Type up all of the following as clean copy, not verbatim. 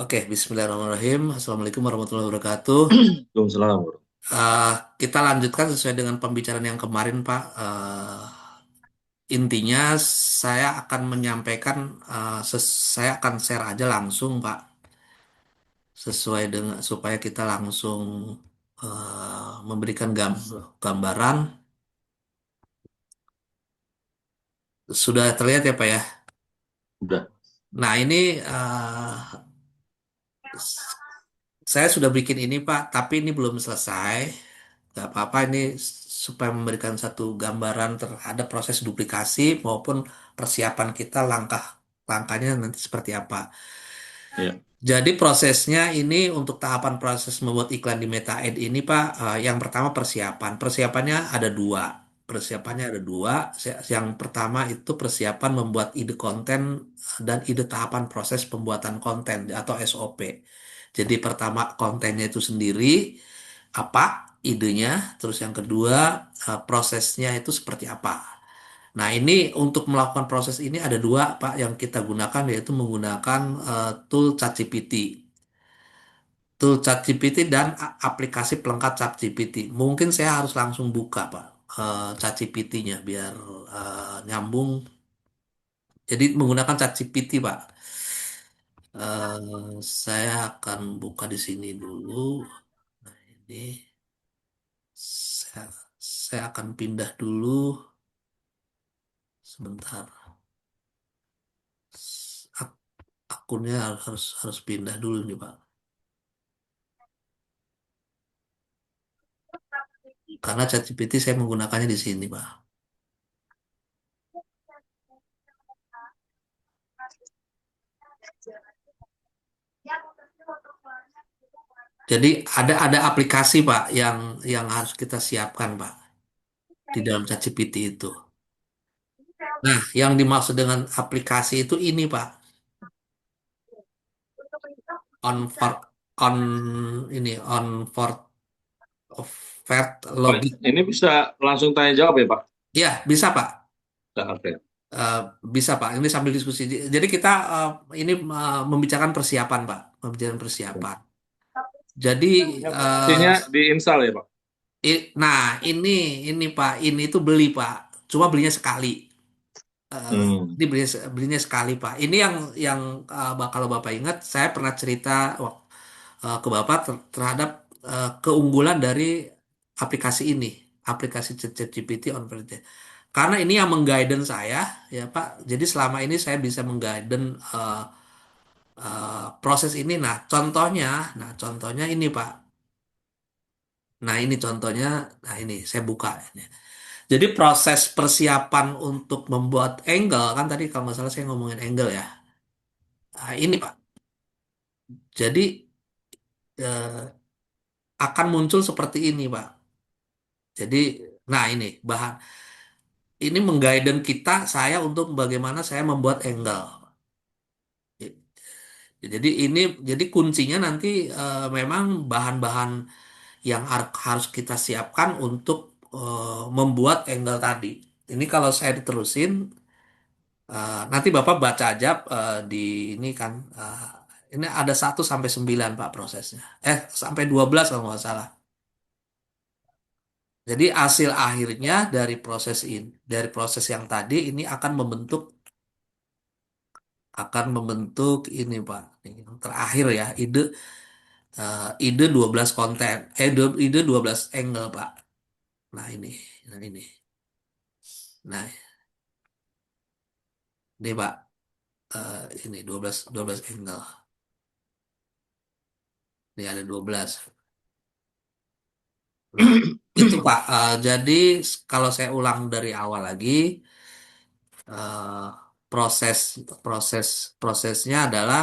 Oke, Bismillahirrahmanirrahim. Assalamualaikum warahmatullahi wabarakatuh. Waalaikumsalam, bro. Eh, kita lanjutkan sesuai dengan pembicaraan yang kemarin, Pak. Intinya saya akan menyampaikan, saya akan share aja langsung, Pak, sesuai dengan supaya kita langsung memberikan gambaran. Sudah terlihat ya, Pak ya. Udah. Nah, ini saya sudah bikin ini, Pak, tapi ini belum selesai. Gak apa-apa ini supaya memberikan satu gambaran terhadap proses duplikasi maupun persiapan kita langkahnya nanti seperti apa. Ya. Jadi prosesnya ini untuk tahapan proses membuat iklan di Meta Ad ini Pak, yang pertama persiapan. Persiapannya ada dua. Persiapannya ada dua. Yang pertama itu persiapan membuat ide konten dan ide tahapan proses pembuatan konten atau SOP. Jadi pertama kontennya itu sendiri, apa idenya, terus yang kedua prosesnya itu seperti apa. Nah, ini untuk melakukan proses ini ada dua, Pak, yang kita gunakan yaitu menggunakan tool ChatGPT. Tool ChatGPT dan aplikasi pelengkap ChatGPT. Mungkin saya harus langsung buka, Pak, ChatGPT-nya biar nyambung. Jadi menggunakan ChatGPT, Pak. Saya akan buka di sini dulu. Nah, ini saya, saya akan pindah dulu sebentar. Ak- Akunnya harus harus pindah dulu nih, Pak. Karena ChatGPT saya menggunakannya di sini, Pak. Jadi ada aplikasi, Pak, yang harus kita siapkan, Pak, di dalam ChatGPT itu. Nah, yang dimaksud dengan aplikasi itu ini, Pak. On for on ini on for Pak, login. ini bisa langsung tanya jawab ya, Pak? Ya, bisa, Pak. Nah, oke. Eh, bisa, Pak. Ini sambil diskusi. Jadi kita ini membicarakan persiapan, Pak. Membicarakan persiapan. Jadi Ini eh, aplikasinya diinstal ya, Pak? nah ini Pak, ini tuh beli, Pak. Cuma belinya sekali. Eh, Hmm. ini belinya sekali, Pak. Ini yang kalau Bapak ingat, saya pernah cerita ke Bapak terhadap keunggulan dari aplikasi ini, aplikasi ChatGPT on Verge. Karena ini yang mengguidance saya, ya Pak. Jadi selama ini saya bisa mengguidance proses ini. Nah contohnya ini Pak. Nah ini contohnya. Nah ini saya buka ini. Jadi proses persiapan untuk membuat angle kan tadi kalau nggak salah saya ngomongin angle ya. Nah, ini Pak. Jadi akan muncul seperti ini Pak. Jadi nah ini bahan ini mengguidance kita saya untuk bagaimana saya membuat angle. Jadi kuncinya nanti memang bahan-bahan yang harus kita siapkan untuk membuat angle tadi. Ini kalau saya diterusin, nanti Bapak baca aja di ini kan, ini ada 1 sampai 9 Pak prosesnya. Sampai 12 kalau nggak salah. Jadi hasil akhirnya dari proses yang tadi ini akan membentuk ini Pak. Ini yang terakhir ya, ide 12 konten. Ide 12 angle Pak. Nah ini, nah ini. Nah, ini Pak, ini 12 angle. Ini ada 12. Nah, itu Pak. Jadi kalau saya ulang dari awal lagi, eh, proses proses prosesnya adalah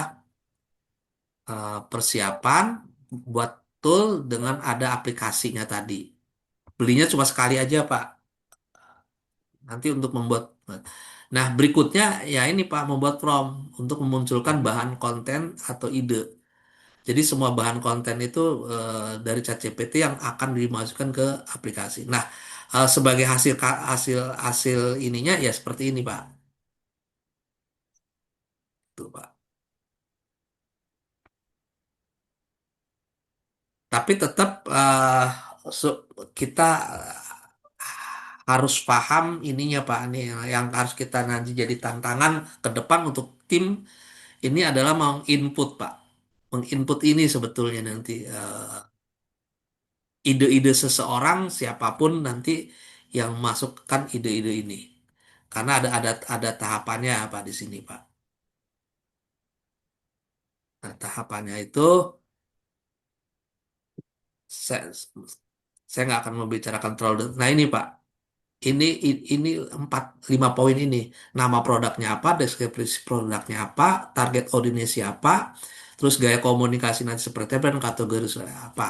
persiapan buat tool dengan ada aplikasinya tadi. Belinya cuma sekali aja Pak. Nanti untuk membuat. Nah, berikutnya ya ini Pak, membuat prompt untuk memunculkan bahan konten atau ide. Jadi semua bahan konten itu dari ChatGPT yang akan dimasukkan ke aplikasi. Nah, sebagai hasil hasil hasil ininya ya seperti ini, Pak. Tuh, Pak. Tapi tetap kita harus paham ininya Pak, ini yang harus kita nanti jadi tantangan ke depan untuk tim ini adalah menginput Pak, menginput ini sebetulnya nanti ide-ide seseorang siapapun nanti yang masukkan ide-ide ini, karena ada tahapannya Pak di sini Pak. Nah, tahapannya itu saya saya nggak akan membicarakan terlalu nah ini Pak, ini 4 5 poin ini. Nama produknya apa, deskripsi produknya apa, target audiens siapa, terus gaya komunikasi nanti seperti apa, dan kategori apa.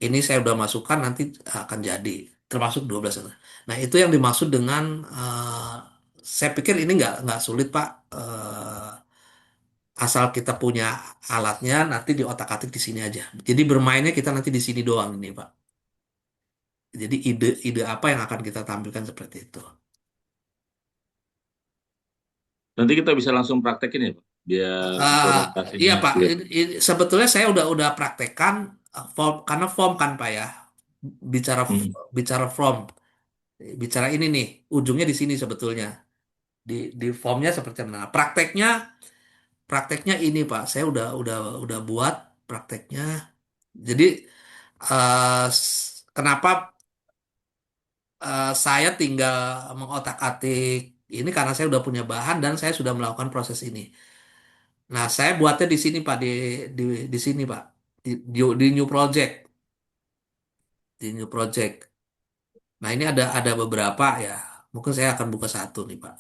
Ini saya udah masukkan nanti akan jadi. Termasuk 12. Nah, itu yang dimaksud dengan saya pikir ini nggak sulit, Pak. Asal kita punya alatnya, nanti di otak-atik di sini aja. Jadi bermainnya kita nanti di sini doang ini, Pak. Jadi ide-ide apa yang akan kita tampilkan seperti itu. Nanti kita bisa langsung praktekin ya, Pak, biar Eh, iya implementasinya Pak, clear. sebetulnya saya udah praktekkan form karena form kan Pak ya, bicara Hmm. bicara form, bicara ini nih, ujungnya di sini sebetulnya di formnya seperti mana. Prakteknya ini Pak, saya udah buat prakteknya. Jadi kenapa saya tinggal mengotak-atik ini karena saya udah punya bahan dan saya sudah melakukan proses ini. Nah, saya buatnya di sini Pak, di di sini Pak, di new project, di new project. Nah, ini ada beberapa ya. Mungkin saya akan buka satu nih Pak.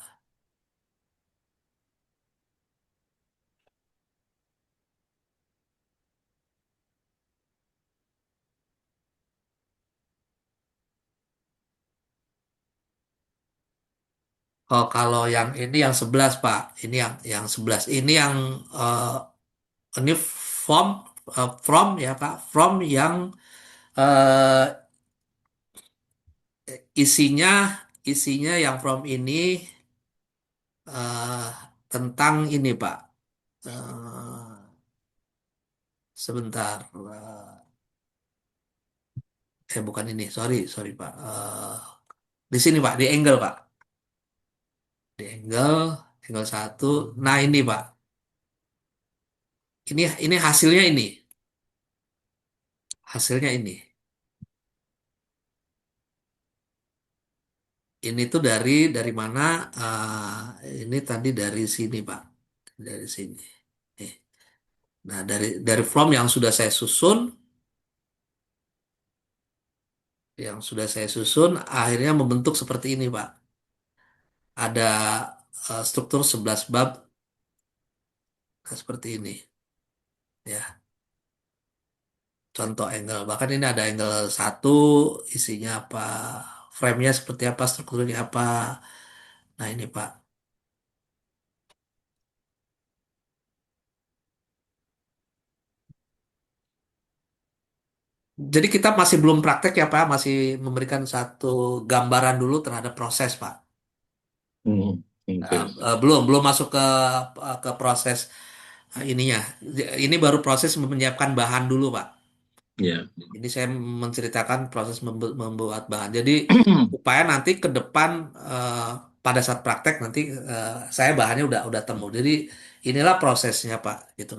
Oh, kalau yang ini yang 11 Pak. Ini yang 11. Ini yang ini form from ya Pak, from yang eh, isinya isinya yang from ini eh, tentang ini Pak. Sebentar. Bukan ini, sorry Pak. Di sini Pak, di angle Pak, di angle satu. Nah ini Pak, ini hasilnya hasilnya ini. Ini tuh dari mana? Ini tadi dari sini Pak, dari sini. Eh, Nah dari from yang sudah saya susun, akhirnya membentuk seperti ini Pak. Ada struktur 11 bab seperti ini. Ya, contoh angle. Bahkan ini ada angle satu, isinya apa, frame-nya seperti apa, strukturnya apa. Nah ini Pak. Jadi kita masih belum praktek ya Pak, masih memberikan satu gambaran dulu terhadap proses Pak. Hmm. Oke. Belum belum masuk ke proses ininya. Ini baru proses menyiapkan bahan dulu Pak. Ya. Ini saya menceritakan proses membuat bahan. Jadi supaya nanti ke depan pada saat praktek nanti saya bahannya udah temu. Jadi inilah prosesnya Pak. Gitu.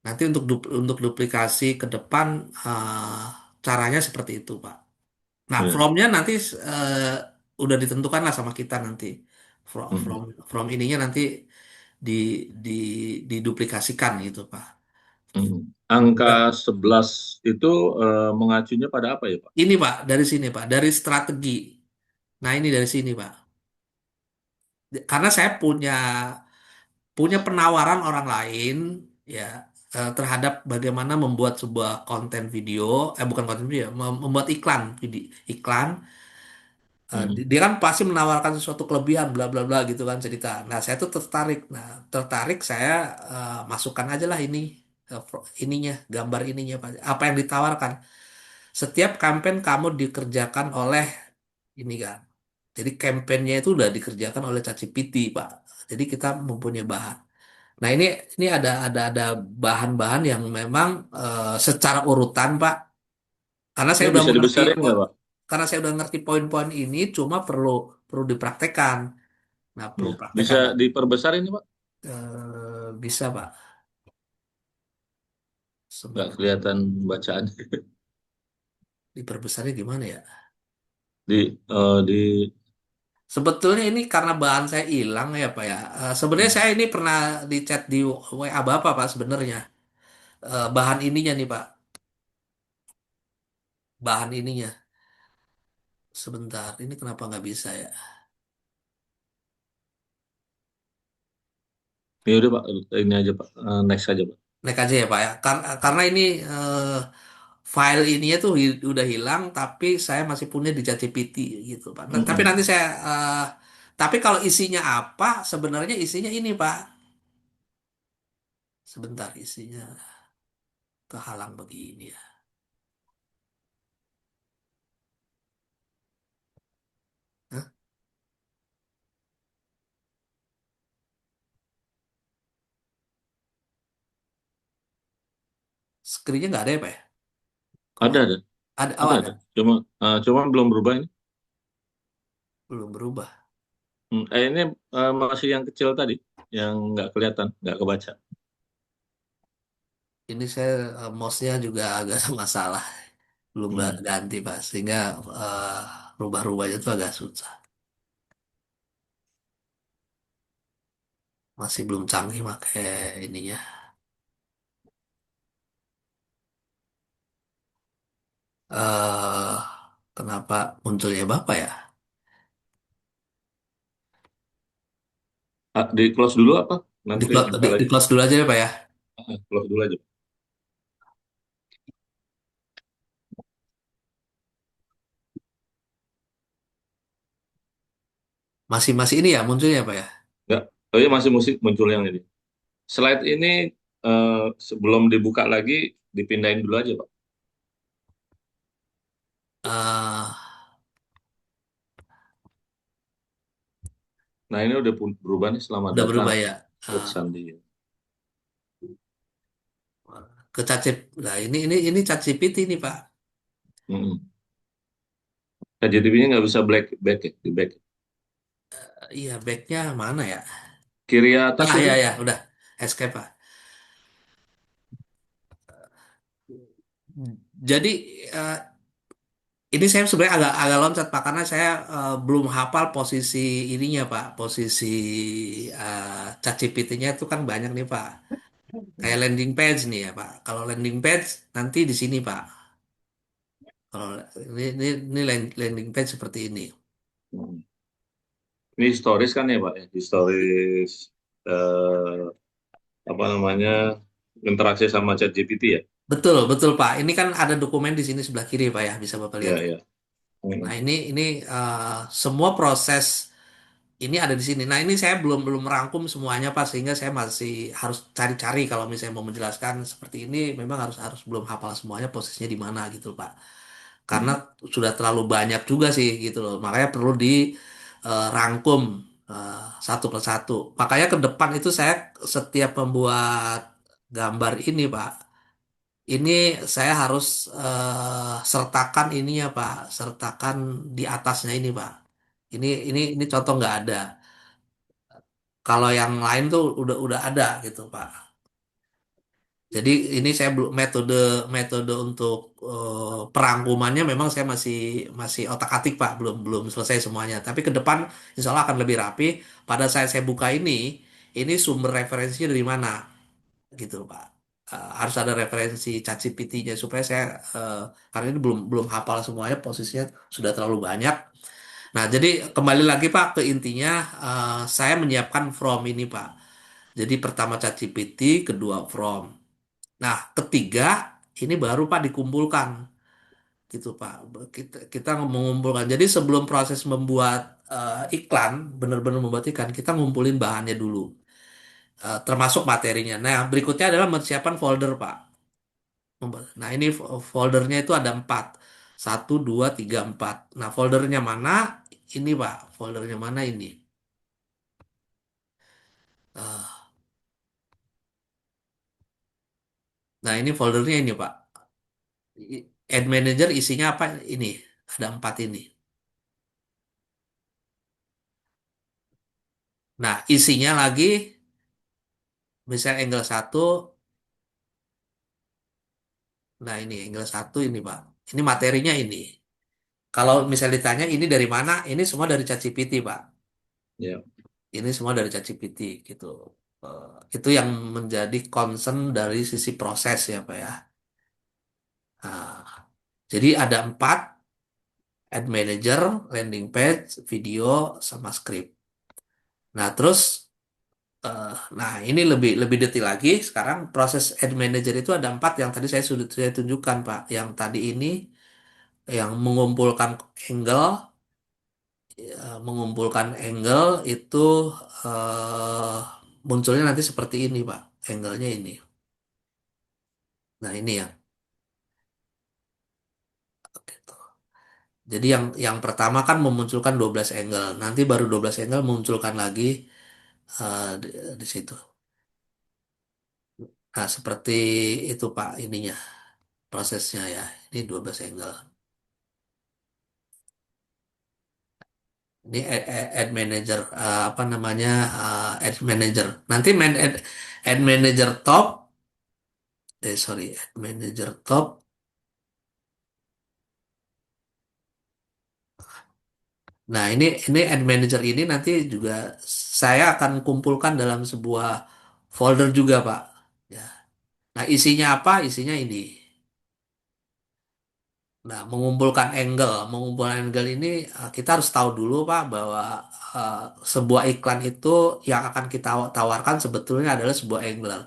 Nanti untuk duplikasi ke depan caranya seperti itu Pak. Nah, Ya. from-nya nanti eh, udah ditentukan lah sama kita nanti. From Hmm. from, from ininya nanti di di diduplikasikan gitu Pak. Hmm. Angka Ya. 11 itu mengacunya pada apa ya, Pak? Ini Pak, dari sini Pak, dari strategi. Nah, ini dari sini Pak. Karena saya punya punya penawaran orang lain ya terhadap bagaimana membuat sebuah konten video, bukan konten video, membuat iklan video, iklan. Hmm. Dia kan pasti menawarkan sesuatu kelebihan bla bla bla gitu kan cerita. Nah, saya tuh tertarik. Nah, tertarik saya masukkan aja lah ini ininya, gambar ininya Pak. Apa yang ditawarkan. Setiap campaign kamu dikerjakan oleh ini kan. Jadi campaignnya itu udah dikerjakan oleh ChatGPT, Pak. Jadi kita mempunyai bahan. Nah ini ada bahan-bahan yang memang secara urutan Pak, karena saya Ini udah bisa mengerti, dibesarin nggak, Pak? karena saya udah ngerti poin-poin ini, cuma perlu perlu dipraktekkan. Nah perlu Ya. Bisa praktekkan. Nah, diperbesar ini, Pak? bisa Pak, Nggak sebentar. kelihatan bacaan. Diperbesarnya gimana ya? Di Sebetulnya ini karena bahan saya hilang ya Pak ya. Sebenarnya saya ini pernah di chat di WA Bapak Pak sebenarnya. Bahan ininya nih Pak, bahan ininya. Sebentar, ini kenapa nggak bisa ya? ya udah Pak, ini aja Pak. Next aja Pak. Naik aja ya Pak ya. Karena ini file ininya tuh udah hilang, tapi saya masih punya di ChatGPT gitu Pak. Nah, tapi Mm-mm. nanti saya, tapi kalau isinya apa? Sebenarnya isinya ini Pak. Sebentar, isinya kehalang begini ya. Hah? Screennya nggak ada ya Pak ya? Ada Kemana? ada Ada, oh ada ada. ada. Cuma belum berubah ini. Belum berubah. Ini masih yang kecil tadi, yang nggak kelihatan, nggak kebaca. Ini saya mouse-nya juga agak masalah. Belum Hmm. ganti Pak. Sehingga eh, rubah-rubahnya itu agak susah. Masih belum canggih pakai ininya. eh Kenapa munculnya Bapak ya? Di close dulu apa? Nanti buka Di lagi. close dulu aja ya Pak ya. Close dulu aja. Masih masih ini ya munculnya Pak ya. Nggak. Oh iya masih musik muncul yang ini. Slide ini sebelum dibuka lagi dipindahin dulu aja Pak. eh Nah ini udah berubah nih, selamat Udah datang berubah ya. Coach Eh, Sandi. ke Cacip. Nah ini ChatGPT ini Pak. Mm-mm. KJTB-nya nggak bisa black back ya, di back. Iya backnya mana ya? Kiri atas Nah itu. ya ya udah escape Pak. Jadi eh, ini saya sebenarnya agak agak loncat Pak karena saya belum hafal posisi ininya Pak. Posisi ChatGPT-nya itu kan banyak nih Pak. Kayak landing page nih ya Pak. Kalau landing page nanti di sini Pak. Kalau ini landing page seperti ini. Hmm. Ini historis kan ya Pak ya, historis eh, apa namanya interaksi sama ChatGPT ya. Betul, betul Pak. Ini kan ada dokumen di sini sebelah kiri Pak ya, bisa Bapak lihat Ya ya. ya. Nah, Hmm. ini semua proses ini ada di sini. Nah, ini saya belum belum merangkum semuanya Pak, sehingga saya masih harus cari-cari kalau misalnya mau menjelaskan seperti ini, memang harus harus belum hafal semuanya posisinya di mana gitu Pak. Karena Hmm. sudah terlalu banyak juga sih gitu loh. Makanya perlu dirangkum satu persatu. Makanya ke depan itu saya setiap membuat gambar ini, Pak, ini saya harus sertakan ini ya, Pak, sertakan di atasnya ini, Pak. Ini contoh nggak ada. Kalau yang lain tuh udah ada gitu, Pak. Jadi ini saya belum metode metode untuk perangkumannya memang saya masih masih otak-atik Pak, belum belum selesai semuanya. Tapi ke depan insya Allah akan lebih rapi. Pada saat saya buka ini sumber referensinya dari mana gitu Pak. Harus ada referensi ChatGPT-nya supaya saya karena ini belum belum hafal semuanya, posisinya sudah terlalu banyak. Nah, jadi kembali lagi Pak ke intinya, saya menyiapkan from ini Pak. Jadi pertama ChatGPT, kedua from. Nah, ketiga ini baru Pak dikumpulkan gitu Pak. Kita mengumpulkan. Jadi sebelum proses membuat iklan, benar-benar membuat iklan, kita ngumpulin bahannya dulu, termasuk materinya. Nah, berikutnya adalah menyiapkan folder Pak. Nah, ini foldernya itu ada empat. Satu, dua, tiga, empat. Nah, foldernya mana? Ini Pak. Foldernya mana ini? Nah, ini foldernya ini, Pak. Ad Manager isinya apa? Ini, ada 4 ini. Nah, isinya lagi, misalnya angle satu. Nah, ini angle satu ini, Pak. Ini materinya ini. Kalau misalnya ditanya ini dari mana, ini semua dari ChatGPT, Pak. Ya. Ini semua dari ChatGPT gitu. Eh, itu yang menjadi concern dari sisi proses ya, Pak ya. Nah, jadi ada 4, Ad Manager, landing page, video, sama script. Nah, terus, nah ini lebih lebih detail lagi. Sekarang proses Ad Manager itu ada 4 yang tadi saya tunjukkan, Pak. Yang tadi ini yang mengumpulkan angle itu eh, munculnya nanti seperti ini, Pak. Angle-nya ini. Nah, ini ya. Gitu. Jadi yang pertama kan memunculkan 12 angle. Nanti baru 12 angle memunculkan lagi di situ. Nah, seperti itu, Pak, ininya prosesnya ya. Ini 12 angle. Ini ad manager, apa namanya, ad manager. Nanti ad manager top, sorry, ad manager top. Nah, ini ad manager ini nanti juga saya akan kumpulkan dalam sebuah folder juga, Pak. Ya. Nah, isinya apa? Isinya ini. Nah, mengumpulkan angle ini, kita harus tahu dulu, Pak, bahwa eh, sebuah iklan itu yang akan kita tawarkan sebetulnya adalah sebuah angle.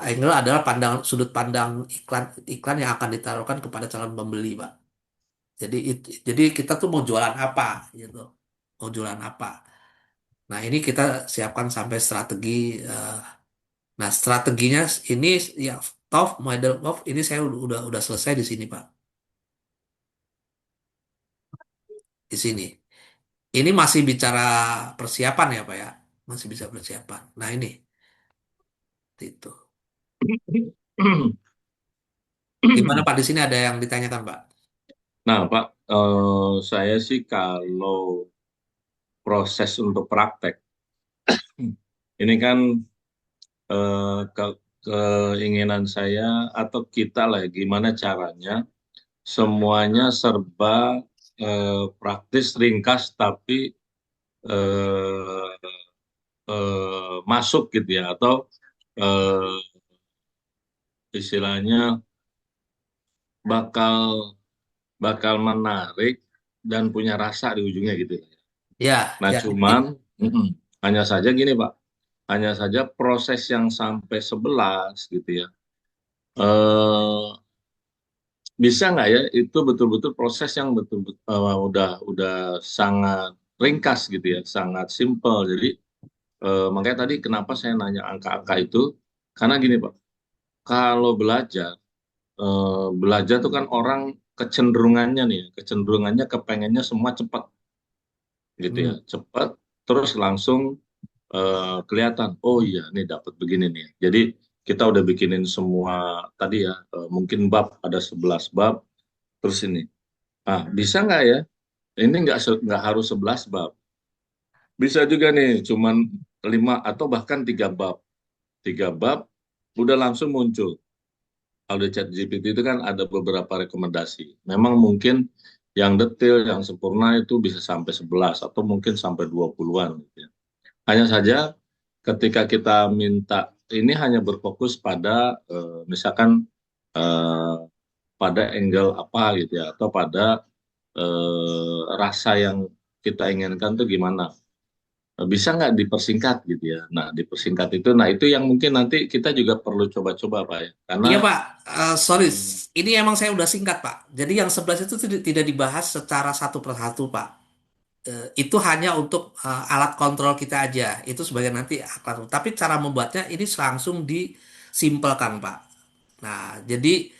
Angle adalah sudut pandang iklan iklan yang akan ditaruhkan kepada calon pembeli, Pak. Jadi kita tuh mau jualan apa gitu. Mau jualan apa. Nah, ini kita siapkan sampai strategi. eh, Nah, strateginya ini ya top, model top ini saya udah selesai di sini, Pak. Di sini. Ini masih bicara persiapan ya, Pak ya. Masih bisa persiapan. Nah, ini itu. Gimana, Pak, di sini ada yang ditanyakan, Pak? Nah, Pak, saya sih kalau proses untuk praktek, ini kan keinginan saya atau kita lah, gimana caranya semuanya serba praktis, ringkas, tapi eh, masuk gitu ya, atau eh, istilahnya bakal bakal menarik dan punya rasa di ujungnya gitu ya. Ya, Nah, ya. cuman hanya saja gini Pak, hanya saja proses yang sampai 11 gitu ya. Eh, bisa nggak ya itu betul-betul proses yang betul-betul udah sangat ringkas gitu ya, sangat simple. Jadi makanya tadi kenapa saya nanya angka-angka itu, karena gini Pak, kalau belajar tuh kan orang kecenderungannya nih, kecenderungannya kepengennya semua cepat gitu ya, Hmm. cepat terus langsung kelihatan, oh iya nih dapat begini nih. Jadi kita udah bikinin semua tadi ya, mungkin bab ada 11 bab, terus ini. Ah, bisa nggak ya? Ini nggak harus 11 bab. Bisa juga nih, cuman 5 atau bahkan 3 bab. 3 bab udah langsung muncul. Kalau di ChatGPT itu kan ada beberapa rekomendasi. Memang mungkin yang detail, yang sempurna itu bisa sampai 11 atau mungkin sampai 20-an gitu ya. Hanya saja ketika kita minta ini hanya berfokus pada misalkan eh, pada angle apa gitu ya atau pada rasa yang kita inginkan tuh gimana. Bisa nggak dipersingkat gitu ya. Nah, dipersingkat itu, nah itu yang mungkin nanti kita juga perlu coba-coba Pak ya. Karena Iya, Pak. Sorry, hmm, ini emang saya udah singkat, Pak. Jadi yang 11 itu tidak dibahas secara satu persatu, Pak. Itu hanya untuk alat kontrol kita aja. Itu sebagai nanti alat. Tapi cara membuatnya ini langsung disimpelkan, Pak. Nah, jadi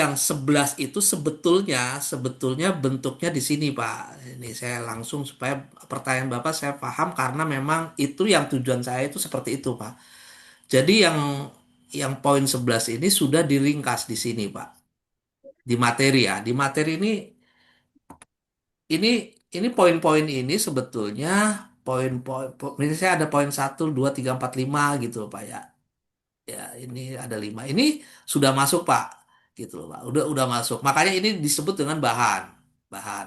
yang 11 itu sebetulnya sebetulnya bentuknya di sini, Pak. Ini saya langsung supaya pertanyaan Bapak saya paham karena memang itu yang tujuan saya itu seperti itu, Pak. Jadi yang yang poin 11 ini sudah diringkas di sini, Pak. Di materi ya. Di materi ini ini poin-poin ini sebetulnya poin-poin ini saya ada poin 1, 2, 3, 4, 5 gitu loh, Pak ya. Ya, ini ada 5. Ini sudah masuk, Pak. Gitu loh, Pak. Udah masuk. Makanya ini disebut dengan bahan. Bahan.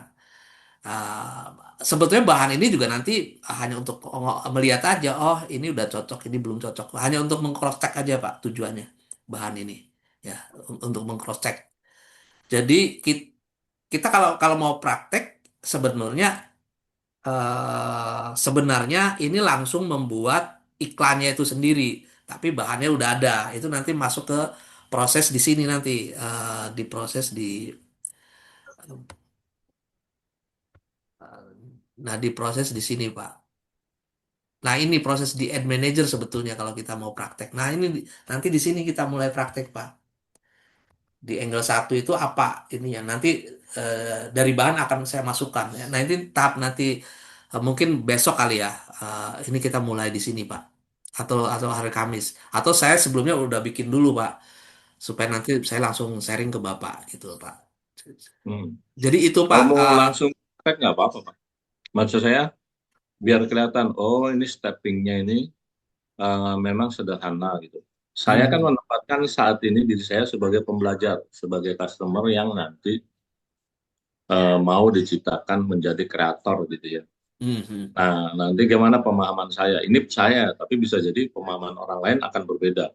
Sebetulnya bahan ini juga nanti hanya untuk melihat aja, oh ini udah cocok, ini belum cocok. Hanya untuk mengcross check aja Pak tujuannya bahan ini, ya untuk mengcross check. Jadi kita kalau kalau mau praktek sebenarnya sebenarnya ini langsung membuat iklannya itu sendiri, tapi bahannya udah ada. Itu nanti masuk ke proses di sini nanti diproses di eh, nah diproses di sini Pak. Nah, ini proses di ad manager sebetulnya kalau kita mau praktek. Nah, ini nanti di sini kita mulai praktek, Pak. Di angle satu itu apa ini ya? Nanti dari bahan akan saya masukkan. Ya. Nah, ini tahap nanti mungkin besok kali ya. Ini kita mulai di sini, Pak. Atau hari Kamis. Atau saya sebelumnya udah bikin dulu, Pak. Supaya nanti saya langsung sharing ke Bapak gitu, Pak. Hmm. Jadi itu, Kalau Pak. mau langsung praktek nggak apa-apa, Pak. Maksud saya biar kelihatan, oh ini steppingnya ini memang sederhana gitu. Saya kan Hmm, menempatkan saat ini diri saya sebagai pembelajar, sebagai customer yang nanti mau diciptakan menjadi kreator gitu ya. hmm, hmm. Nah, nanti gimana pemahaman saya? Ini saya, tapi bisa jadi pemahaman orang lain akan berbeda.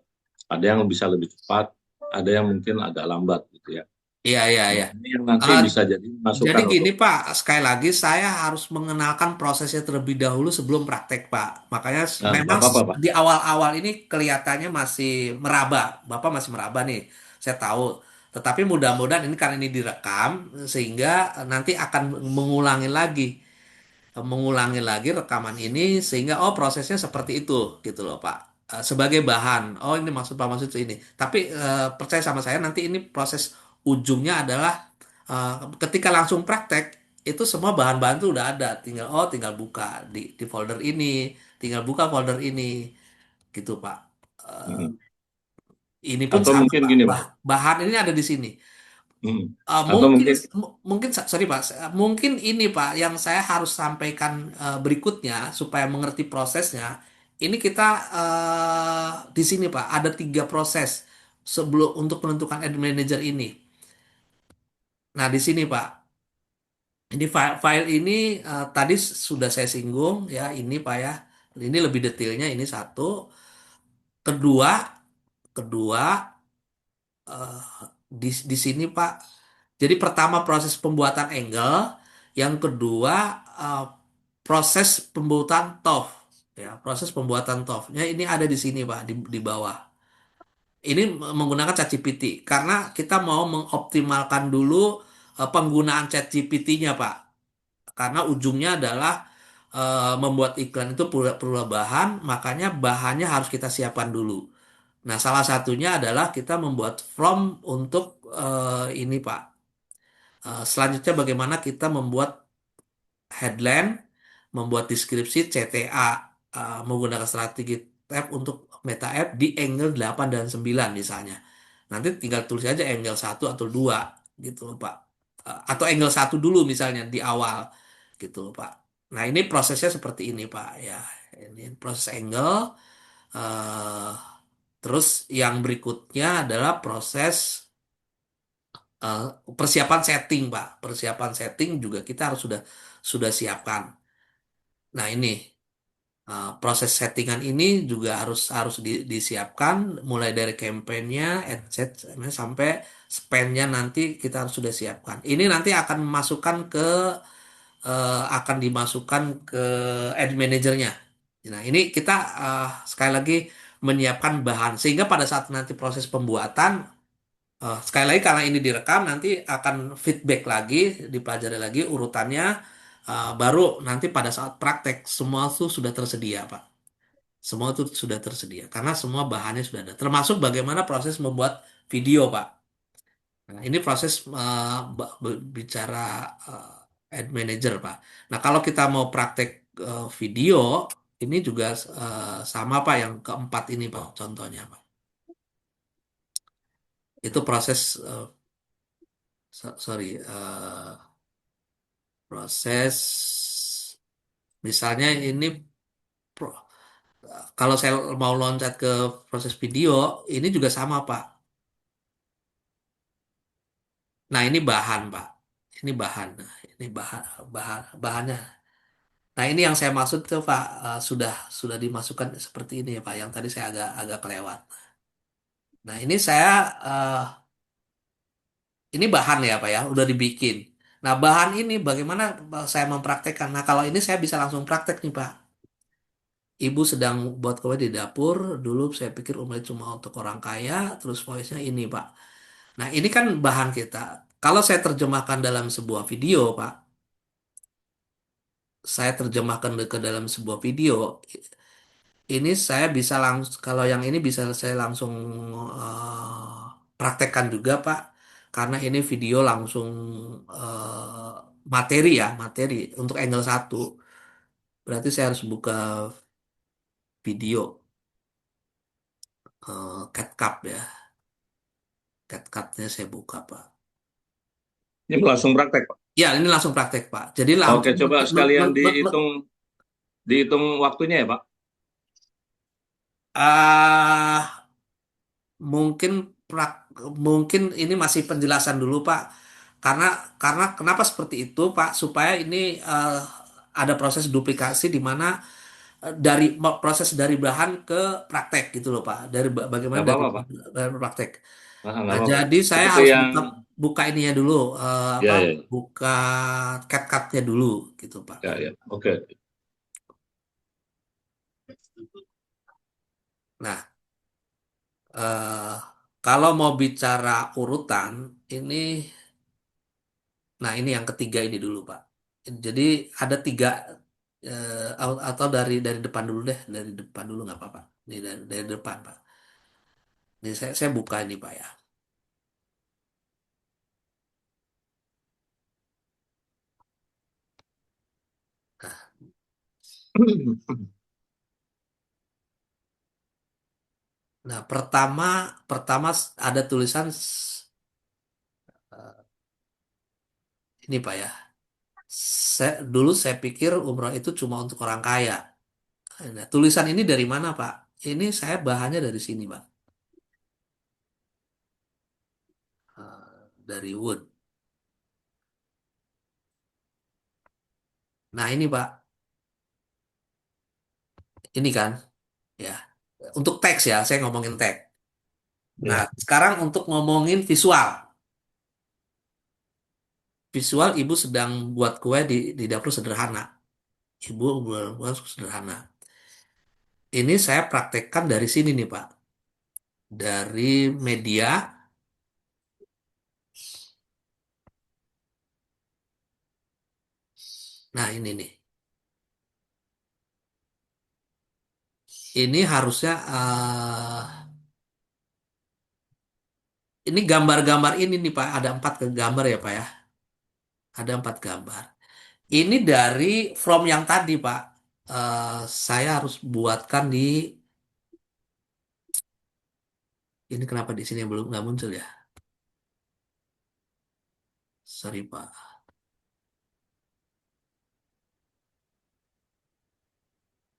Ada yang bisa lebih cepat, ada yang mungkin agak lambat gitu ya. Iya, iya, Nah, iya. ini yang nanti Eh, bisa jadi Jadi masukan gini untuk. Pak, sekali lagi saya harus mengenalkan prosesnya terlebih dahulu sebelum praktek Pak. Makanya Nah, nggak memang apa-apa, Pak. di awal-awal ini kelihatannya masih meraba. Bapak masih meraba nih, saya tahu. Tetapi mudah-mudahan ini karena ini direkam sehingga nanti akan mengulangi lagi rekaman ini sehingga oh prosesnya seperti itu gitu loh Pak. Sebagai bahan. Oh ini maksud Pak maksud ini. Tapi percaya sama saya nanti ini proses ujungnya adalah ketika langsung praktek itu semua bahan-bahan tuh udah ada. Tinggal buka di folder ini, tinggal buka folder ini gitu Pak. Eh, Hmm. ini pun Atau sama mungkin Pak. gini, Pak. Bahan ini ada di sini. Hmm. Atau Mungkin mungkin, mungkin sorry Pak, mungkin ini Pak yang saya harus sampaikan berikutnya supaya mengerti prosesnya. Ini kita di sini Pak ada 3 proses sebelum untuk menentukan ad manager ini. Nah di sini Pak, ini file ini tadi sudah saya singgung ya ini Pak ya. Ini lebih detailnya ini satu. Kedua, kedua eh, di sini Pak. Jadi pertama proses pembuatan angle, yang kedua eh, proses pembuatan TOF. Ya, proses pembuatan TOF-nya ini ada di sini Pak di bawah. Ini menggunakan ChatGPT karena kita mau mengoptimalkan dulu penggunaan ChatGPT-nya Pak. Karena ujungnya adalah membuat iklan itu perlu bahan, makanya bahannya harus kita siapkan dulu. Nah, salah satunya adalah kita membuat form untuk ini Pak. Selanjutnya bagaimana kita membuat headline, membuat deskripsi CTA menggunakan strategi tab untuk meta app di angle 8 dan 9 misalnya. Nanti tinggal tulis aja angle 1 atau 2 gitu loh Pak. Atau angle 1 dulu misalnya di awal gitu loh Pak. Nah, ini prosesnya seperti ini Pak ya. Ini proses angle eh, terus yang berikutnya adalah proses eh, persiapan setting, Pak. Persiapan setting juga kita harus sudah siapkan. Nah, ini proses settingan ini juga harus harus disiapkan mulai dari campaign-nya, adset sampai spend-nya nanti kita harus sudah siapkan. Ini nanti akan dimasukkan ke ad manajernya. Nah, ini kita sekali lagi menyiapkan bahan sehingga pada saat nanti proses pembuatan sekali lagi karena ini direkam nanti akan feedback lagi, dipelajari lagi urutannya baru nanti pada saat praktek semua itu sudah tersedia, Pak. Semua itu sudah tersedia karena semua bahannya sudah ada. Termasuk bagaimana proses membuat video, Pak. Nah, ini proses bicara ad manager, Pak. Nah, kalau kita mau praktek video, ini juga sama, Pak, yang keempat ini, Pak, contohnya, Pak. Itu proses sorry proses misalnya ini pro- kalau saya mau loncat ke proses video ini juga sama Pak. Nah ini bahan Pak. Ini bahan. Nah, ini bahannya. Nah ini yang saya maksud tuh Pak sudah dimasukkan seperti ini ya Pak. Yang tadi saya agak agak kelewat. Nah ini saya ini bahan ya Pak ya, udah dibikin. Nah bahan ini bagaimana saya mempraktekkan? Nah kalau ini saya bisa langsung praktek nih Pak. Ibu sedang buat kue di dapur. Dulu saya pikir omelet cuma untuk orang kaya. Terus voice-nya ini Pak. Nah ini kan bahan kita. Kalau saya terjemahkan dalam sebuah video Pak, saya terjemahkan ke dalam sebuah video. Ini saya bisa langsung, kalau yang ini bisa saya langsung praktekkan juga Pak. Karena ini video langsung materi ya, materi untuk angle satu. Berarti saya harus buka video CapCut ya. CapCutnya saya buka Pak. Ini langsung praktek, Pak. Ya, ini langsung praktek Pak. Jadi Oke, langsung coba sekalian dihitung waktunya ya, Pak. ah mungkin prak- mungkin ini masih penjelasan dulu Pak. Karena karena kenapa seperti itu Pak? Supaya ini ada proses duplikasi di mana proses dari bahan ke praktek gitu loh Pak. Dari bagaimana Nggak dari apa-apa, Pak. dari praktek. Nggak Nah, apa-apa. jadi saya Seperti harus yang, buka buka ininya dulu apa ya, ya, buka CapCut-nya dulu gitu Pak. ya, ya. Oke. Nah, eh, kalau mau bicara urutan ini nah ini yang ketiga ini dulu Pak. Jadi ada tiga atau dari depan dulu deh, dari depan dulu nggak apa-apa. Ini dari depan Pak. Ini saya buka ini Pak ya. Nah, pertama pertama ada tulisan eh, ini Pak ya. Dulu saya pikir umroh itu cuma untuk orang kaya. Nah, tulisan ini dari mana Pak? Ini saya bahannya dari sini Pak. Dari wood. Nah, ini Pak. Ini kan ya. Untuk teks ya, saya ngomongin teks. Nah, Ya. sekarang untuk ngomongin visual. Visual ibu sedang buat kue di dapur sederhana. Ibu buat sederhana. Ini saya praktekkan dari sini nih Pak. Dari media. Nah ini nih. Ini harusnya ini gambar-gambar ini nih Pak. Ada empat ke gambar ya Pak ya. Ada empat gambar. Ini dari from yang tadi Pak. Saya harus buatkan di ini kenapa di sini belum nggak muncul ya? Sorry Pak.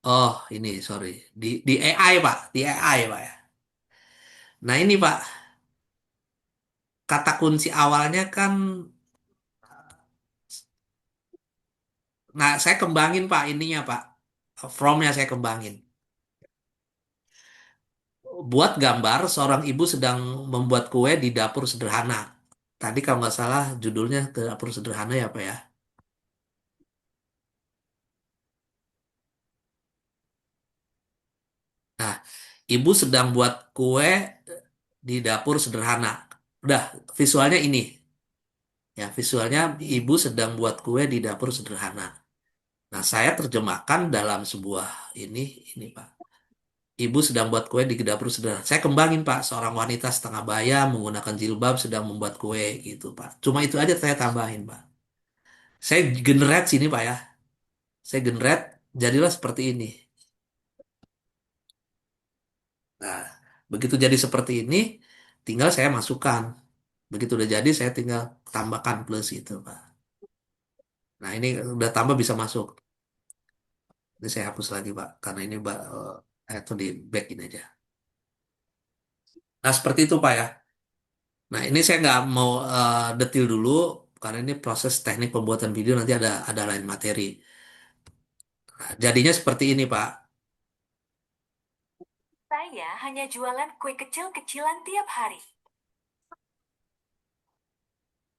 Oh ini sorry di AI Pak. Di AI Pak ya. Nah ini Pak. Kata kunci awalnya kan. Nah saya kembangin Pak ininya Pak. From-nya saya kembangin. Buat gambar seorang ibu sedang membuat kue di dapur sederhana. Tadi kalau nggak salah judulnya ke dapur sederhana ya Pak ya. Nah, ibu sedang buat kue di dapur sederhana. Udah, visualnya ini. Ya, visualnya ibu sedang buat kue di dapur sederhana. Nah, saya terjemahkan dalam sebuah ini Pak. Ibu sedang buat kue di dapur sederhana. Saya kembangin Pak, seorang wanita setengah baya menggunakan jilbab sedang membuat kue gitu Pak. Cuma itu aja saya tambahin Pak. Saya generate sini Pak ya. Saya generate, jadilah seperti ini. Nah, begitu jadi seperti ini, tinggal saya masukkan. Begitu udah jadi, saya tinggal tambahkan plus itu, Pak. Nah, ini udah tambah bisa masuk. Ini saya hapus lagi, Pak, karena ini itu di back ini aja. Nah, seperti itu, Pak ya. Nah, ini saya nggak mau detail dulu, karena ini proses teknik pembuatan video nanti ada lain materi. Nah, jadinya seperti ini, Pak. Saya hanya jualan kue kecil-kecilan tiap hari.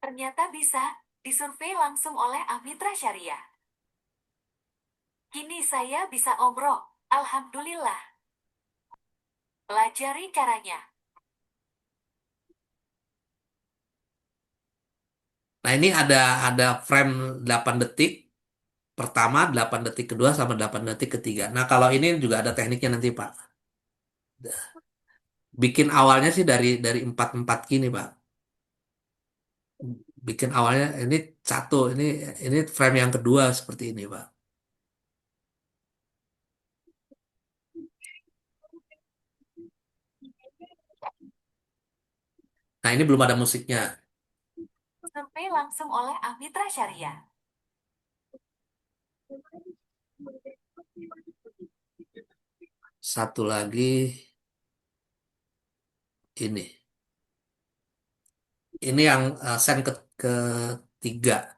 Ternyata bisa, disurvei langsung oleh Amitra Syariah. Kini saya bisa umroh, alhamdulillah. Pelajari caranya. Nah, ini ada frame 8 detik pertama, 8 detik kedua, sama 8 detik ketiga. Nah, kalau ini juga ada tekniknya nanti, Pak. Bikin awalnya sih dari 44 gini, Pak. Bikin awalnya ini satu, ini frame yang kedua seperti ini, Pak. Nah, ini belum ada musiknya. Survei langsung oleh Amitra Syariah. Satu lagi ini. Ini yang sen ketiga.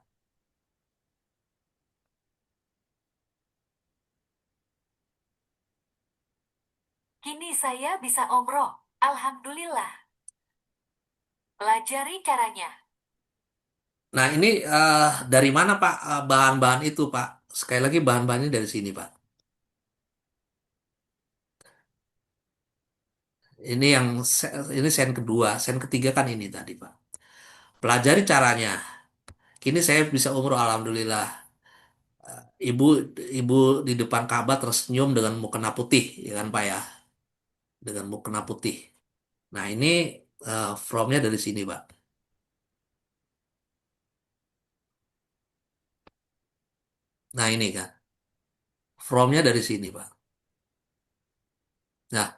Kini saya bisa umroh, alhamdulillah. Pelajari caranya. Nah, ini dari mana, Pak, bahan-bahan itu, Pak? Sekali lagi bahan-bahannya dari sini, Pak. Ini yang ini sen kedua, sen ketiga kan ini tadi, Pak. Pelajari caranya. Kini saya bisa umroh, alhamdulillah. Ibu ibu di depan Ka'bah tersenyum dengan mukena putih, ya kan, Pak ya? Dengan mukena putih. Nah, ini from-nya dari sini, Pak. Nah, ini kan. From-nya dari sini, Pak. Nah,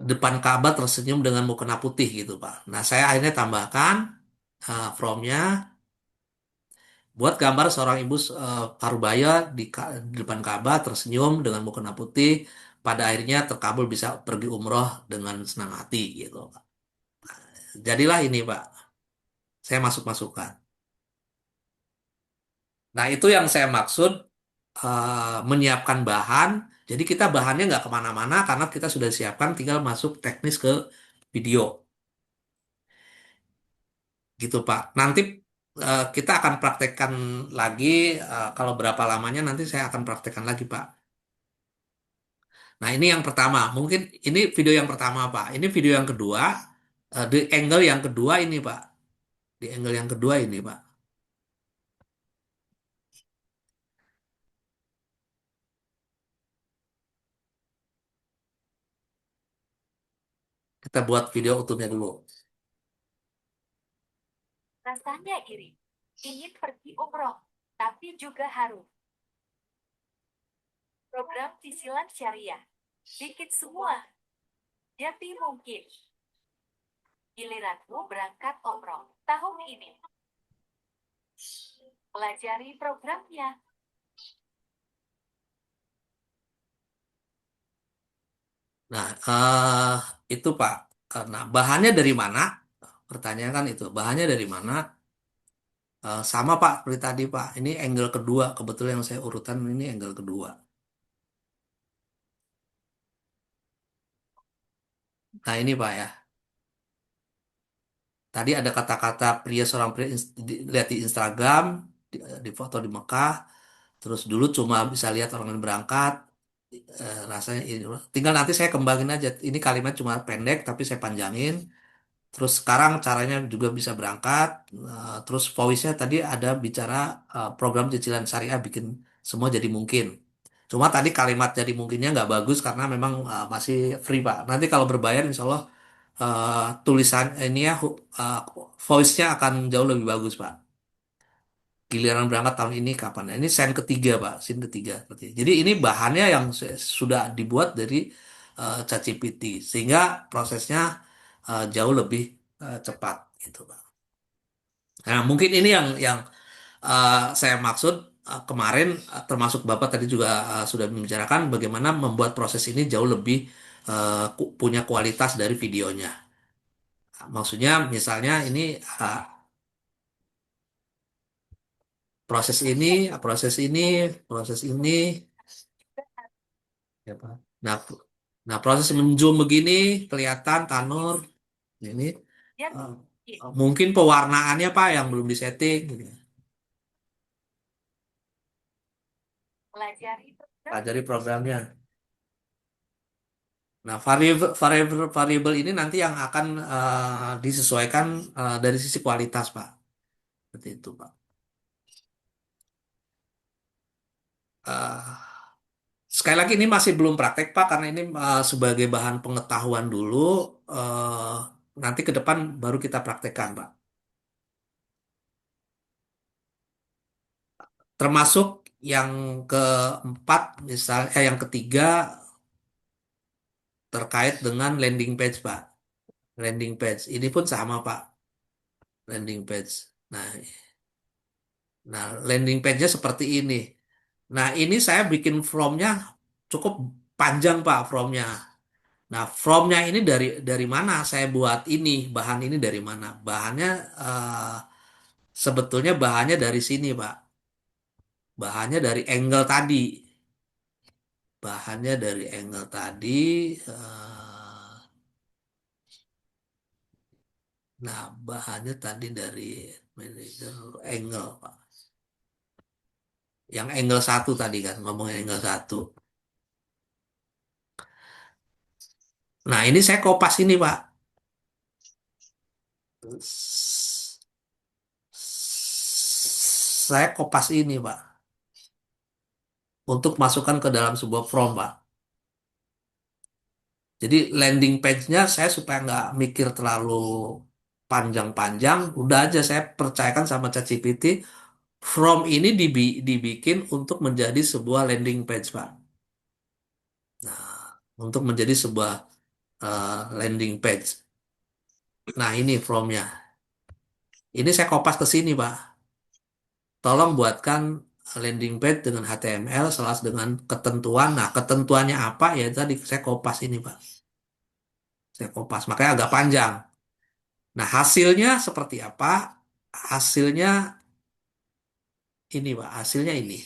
depan Ka'bah tersenyum dengan mukena putih gitu, Pak. Nah, saya akhirnya tambahkan from-nya buat gambar seorang ibu parubaya di depan Ka'bah tersenyum dengan mukena putih, pada akhirnya terkabul bisa pergi umroh dengan senang hati gitu, Pak. Jadilah ini, Pak. Saya masuk-masukkan. Nah, itu yang saya maksud menyiapkan bahan. Jadi kita bahannya nggak kemana-mana karena kita sudah siapkan, tinggal masuk teknis ke video. Gitu, Pak. Nanti kita akan praktekkan lagi, kalau berapa lamanya nanti saya akan praktekkan lagi, Pak. Nah, ini yang pertama. Mungkin ini video yang pertama, Pak. Ini video yang kedua, di angle yang kedua ini, Pak. Di angle yang kedua ini, Pak. Kita buat video utuhnya dulu. Rasanya iri. Ingin pergi umroh, tapi juga harus. Program cicilan syariah. Dikit semua. Jadi mungkin. Giliranmu berangkat umroh tahun ini. Pelajari programnya. Nah, itu, Pak. Karena bahannya dari mana? Pertanyaan kan itu. Bahannya dari mana? Sama, Pak, seperti tadi, Pak. Ini angle kedua. Kebetulan yang saya urutan ini angle kedua. Nah, ini, Pak ya. Tadi ada kata-kata pria, seorang pria lihat di Instagram, di foto di Mekah. Terus dulu cuma bisa lihat orang yang berangkat. Rasanya ini. Tinggal nanti saya kembangin aja. Ini kalimat cuma pendek, tapi saya panjangin. Terus sekarang caranya juga bisa berangkat. Terus voice-nya tadi ada bicara program cicilan syariah bikin semua jadi mungkin. Cuma tadi kalimat jadi mungkinnya nggak bagus karena memang masih free, Pak. Nanti kalau berbayar, insya Allah tulisan ini ya, voice-nya akan jauh lebih bagus, Pak. Giliran berangkat tahun ini kapan? Nah, ini scene ketiga, Pak. Scene ketiga. Jadi ini bahannya yang sudah dibuat dari ChatGPT sehingga prosesnya jauh lebih cepat gitu Pak. Nah, mungkin ini yang saya maksud kemarin termasuk Bapak tadi juga sudah membicarakan bagaimana membuat proses ini jauh lebih punya kualitas dari videonya. Maksudnya misalnya ini uh, proses ini, proses ini, proses ini, ya Pak. Nah, proses menzoom begini kelihatan Tanur ini Ya, uh, mungkin pewarnaannya Pak yang belum disetting, gitu. pelajari program Pelajari programnya. Nah, variabel ini nanti yang akan disesuaikan dari sisi kualitas, Pak. Seperti itu, Pak. Eh, Sekali lagi ini masih belum praktek, Pak, karena ini sebagai bahan pengetahuan dulu. eh, Nanti ke depan baru kita praktekkan, Pak. Termasuk yang keempat, misalnya yang ketiga terkait dengan landing page, Pak. Landing page ini pun sama, Pak. Landing page. Nah, landing page-nya seperti ini. Nah, ini saya bikin from-nya cukup panjang, Pak, from-nya. Nah, from-nya ini dari mana saya buat ini, bahan ini dari mana? Bahannya sebetulnya bahannya dari sini, Pak. Bahannya dari angle tadi. Bahannya dari angle tadi. Nah, bahannya tadi dari manager angle, Pak. Yang angle satu tadi kan, ngomongin angle satu. Nah, ini saya kopas ini, Pak. Saya kopas ini, Pak, untuk masukkan ke dalam sebuah form, Pak. Jadi landing page-nya saya supaya nggak mikir terlalu panjang-panjang, udah aja saya percayakan sama ChatGPT, form ini dibikin untuk menjadi sebuah landing page, Pak. Nah, untuk menjadi sebuah landing page. Nah, ini formnya. Ini saya kopas ke sini, Pak. Tolong buatkan landing page dengan HTML selas dengan ketentuan. Nah, ketentuannya apa ya tadi saya kopas ini, Pak. Saya kopas, makanya agak panjang. Nah, hasilnya seperti apa? Hasilnya ini, Pak. Hasilnya ini.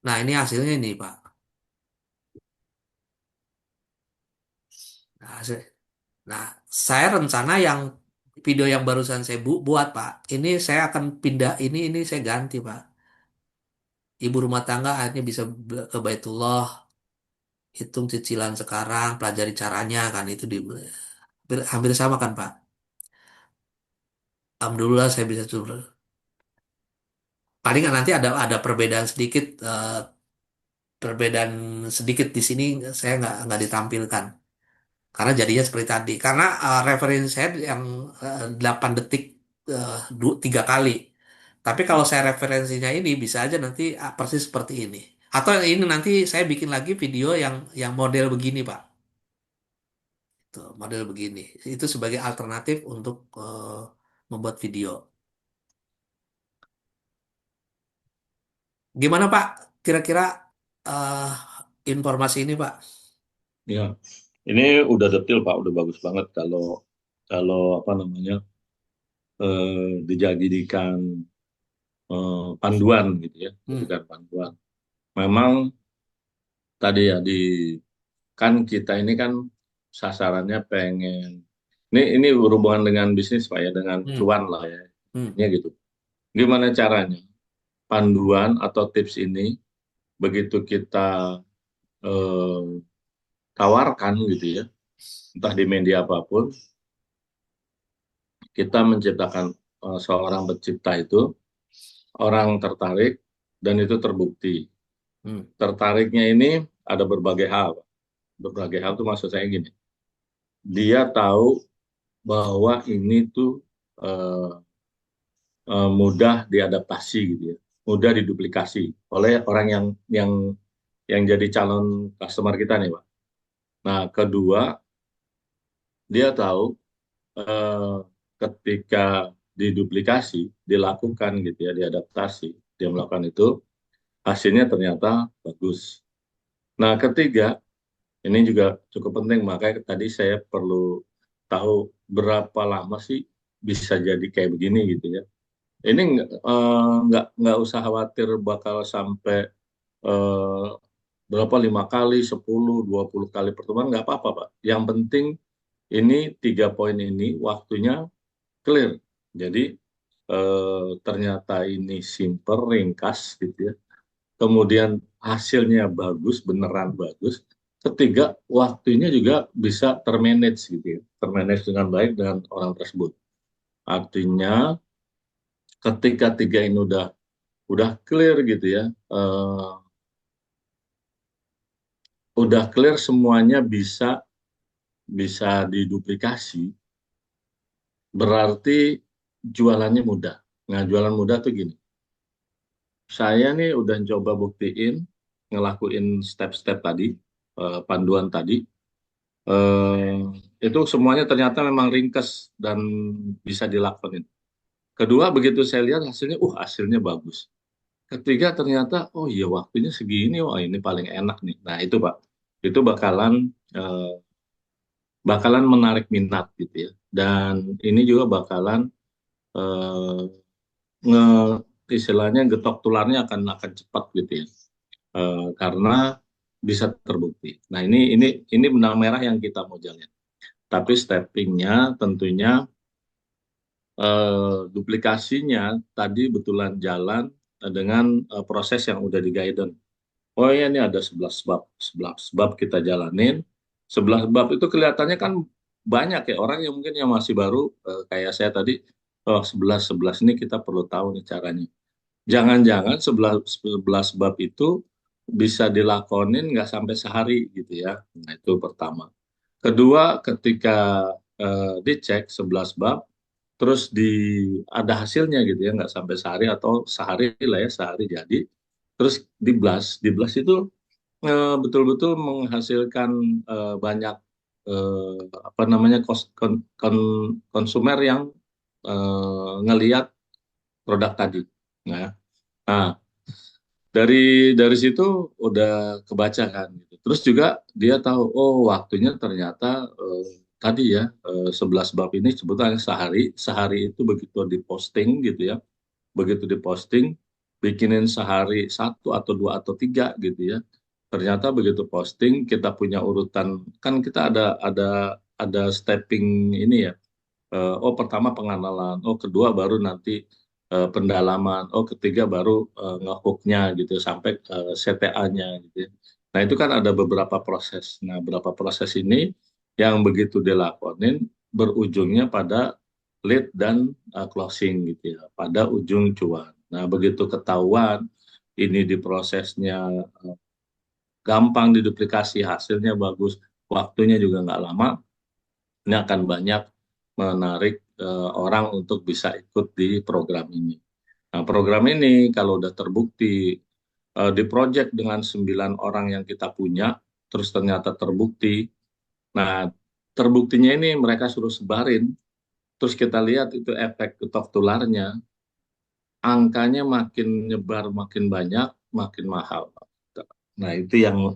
Nah, ini hasilnya ini, Pak. Nah, nah, saya rencana yang video yang barusan saya buat, Pak. Ini saya akan pindah ini saya ganti, Pak. Ibu rumah tangga akhirnya bisa ke Baitullah, hitung cicilan sekarang, pelajari caranya kan itu hampir sama kan, Pak. Alhamdulillah saya bisa coba. Paling nanti ada perbedaan sedikit, perbedaan sedikit di sini saya nggak ditampilkan karena jadinya seperti tadi. Karena referensi saya yang 8 detik 3 kali. Tapi kalau saya referensinya ini bisa aja nanti persis seperti ini. Atau ini nanti saya bikin lagi video yang model begini, Pak. Tuh, model begini. Itu sebagai alternatif untuk membuat video. Gimana Pak? Kira-kira eh, informasi ini Pak? Ya, ini udah detail Pak, udah bagus banget kalau kalau apa namanya dijadikan panduan gitu ya, Hmm, jadikan panduan. Memang tadi ya kan kita ini kan sasarannya pengen ini berhubungan dengan bisnis Pak ya, dengan hmm, cuan lah ya, hmm, ini gitu. Gimana caranya? Panduan atau tips ini begitu kita eh, tawarkan gitu ya, entah di media apapun, kita menciptakan seorang pencipta itu orang tertarik dan itu terbukti. hmm, Tertariknya ini ada berbagai hal. Berbagai hal tuh maksud saya gini. Dia tahu bahwa ini tuh eh, mudah diadaptasi gitu ya, mudah diduplikasi oleh orang yang jadi calon customer kita nih, Pak. Nah, kedua, dia tahu eh, ketika diduplikasi, dilakukan gitu ya, diadaptasi, dia melakukan itu, hasilnya ternyata bagus. Nah, ketiga, ini juga cukup penting, makanya tadi saya perlu tahu berapa lama sih bisa jadi kayak begini gitu ya. Ini nggak usah khawatir bakal sampai eh, berapa 5 kali, 10, 20 kali pertemuan nggak apa-apa, Pak. Yang penting ini 3 poin ini waktunya clear. Jadi ternyata ini simple, ringkas gitu ya. Kemudian hasilnya bagus, beneran bagus. Ketiga, waktunya juga bisa termanage gitu ya. Termanage dengan baik dengan orang tersebut. Artinya ketika tiga ini udah clear gitu ya, udah clear semuanya bisa bisa diduplikasi, berarti jualannya mudah. Nah, jualan mudah tuh gini. Saya nih udah coba buktiin, ngelakuin step-step tadi, panduan tadi. Eh, itu semuanya ternyata memang ringkas dan bisa dilakukan. Kedua, begitu saya lihat hasilnya, hasilnya bagus. Ketiga, ternyata, oh iya waktunya segini, wah ini paling enak nih. Nah, itu Pak, itu eh, bakalan menarik minat gitu ya. Dan ini juga bakalan eh, nge istilahnya getok tularnya akan cepat gitu ya. Karena bisa terbukti. Nah, ini benang merah yang kita mau jalan. Tapi steppingnya tentunya duplikasinya tadi betulan jalan dengan proses yang udah di guidance. Oh ya, ini ada 11 bab. 11 bab kita jalanin. 11 bab itu kelihatannya kan banyak ya orang yang mungkin yang masih baru kayak saya tadi, oh 11 ini kita perlu tahu nih caranya. Jangan-jangan 11 bab itu bisa dilakonin nggak sampai sehari gitu ya. Nah, itu pertama. Kedua, ketika dicek 11 bab, terus ada hasilnya gitu ya, nggak sampai sehari atau sehari lah ya, sehari jadi. Terus di blast itu betul-betul menghasilkan banyak apa namanya konsumer yang ngelihat produk tadi. Nah, nah, dari situ udah kebaca kan gitu. Terus juga dia tahu, oh waktunya ternyata tadi ya 11 bab ini sebetulnya sehari, sehari itu begitu diposting gitu ya, begitu diposting, bikinin sehari satu atau dua atau tiga gitu ya. Ternyata begitu posting kita punya urutan, kan kita ada stepping ini ya. Oh pertama pengenalan, oh kedua baru nanti pendalaman, oh ketiga baru ngehooknya gitu sampai CTA-nya gitu ya. Nah itu kan ada beberapa proses. Nah beberapa proses ini yang begitu dilakonin berujungnya pada lead dan closing gitu ya, pada ujung cuan. Nah begitu ketahuan ini diprosesnya gampang diduplikasi, hasilnya bagus, waktunya juga nggak lama, ini akan banyak menarik orang untuk bisa ikut di program ini. Nah, program ini kalau udah terbukti di project dengan 9 orang yang kita punya, terus ternyata terbukti. Nah, terbuktinya ini mereka suruh sebarin, terus kita lihat itu efek ketok tularnya, angkanya makin nyebar, makin banyak, makin mahal. Nah, itu yang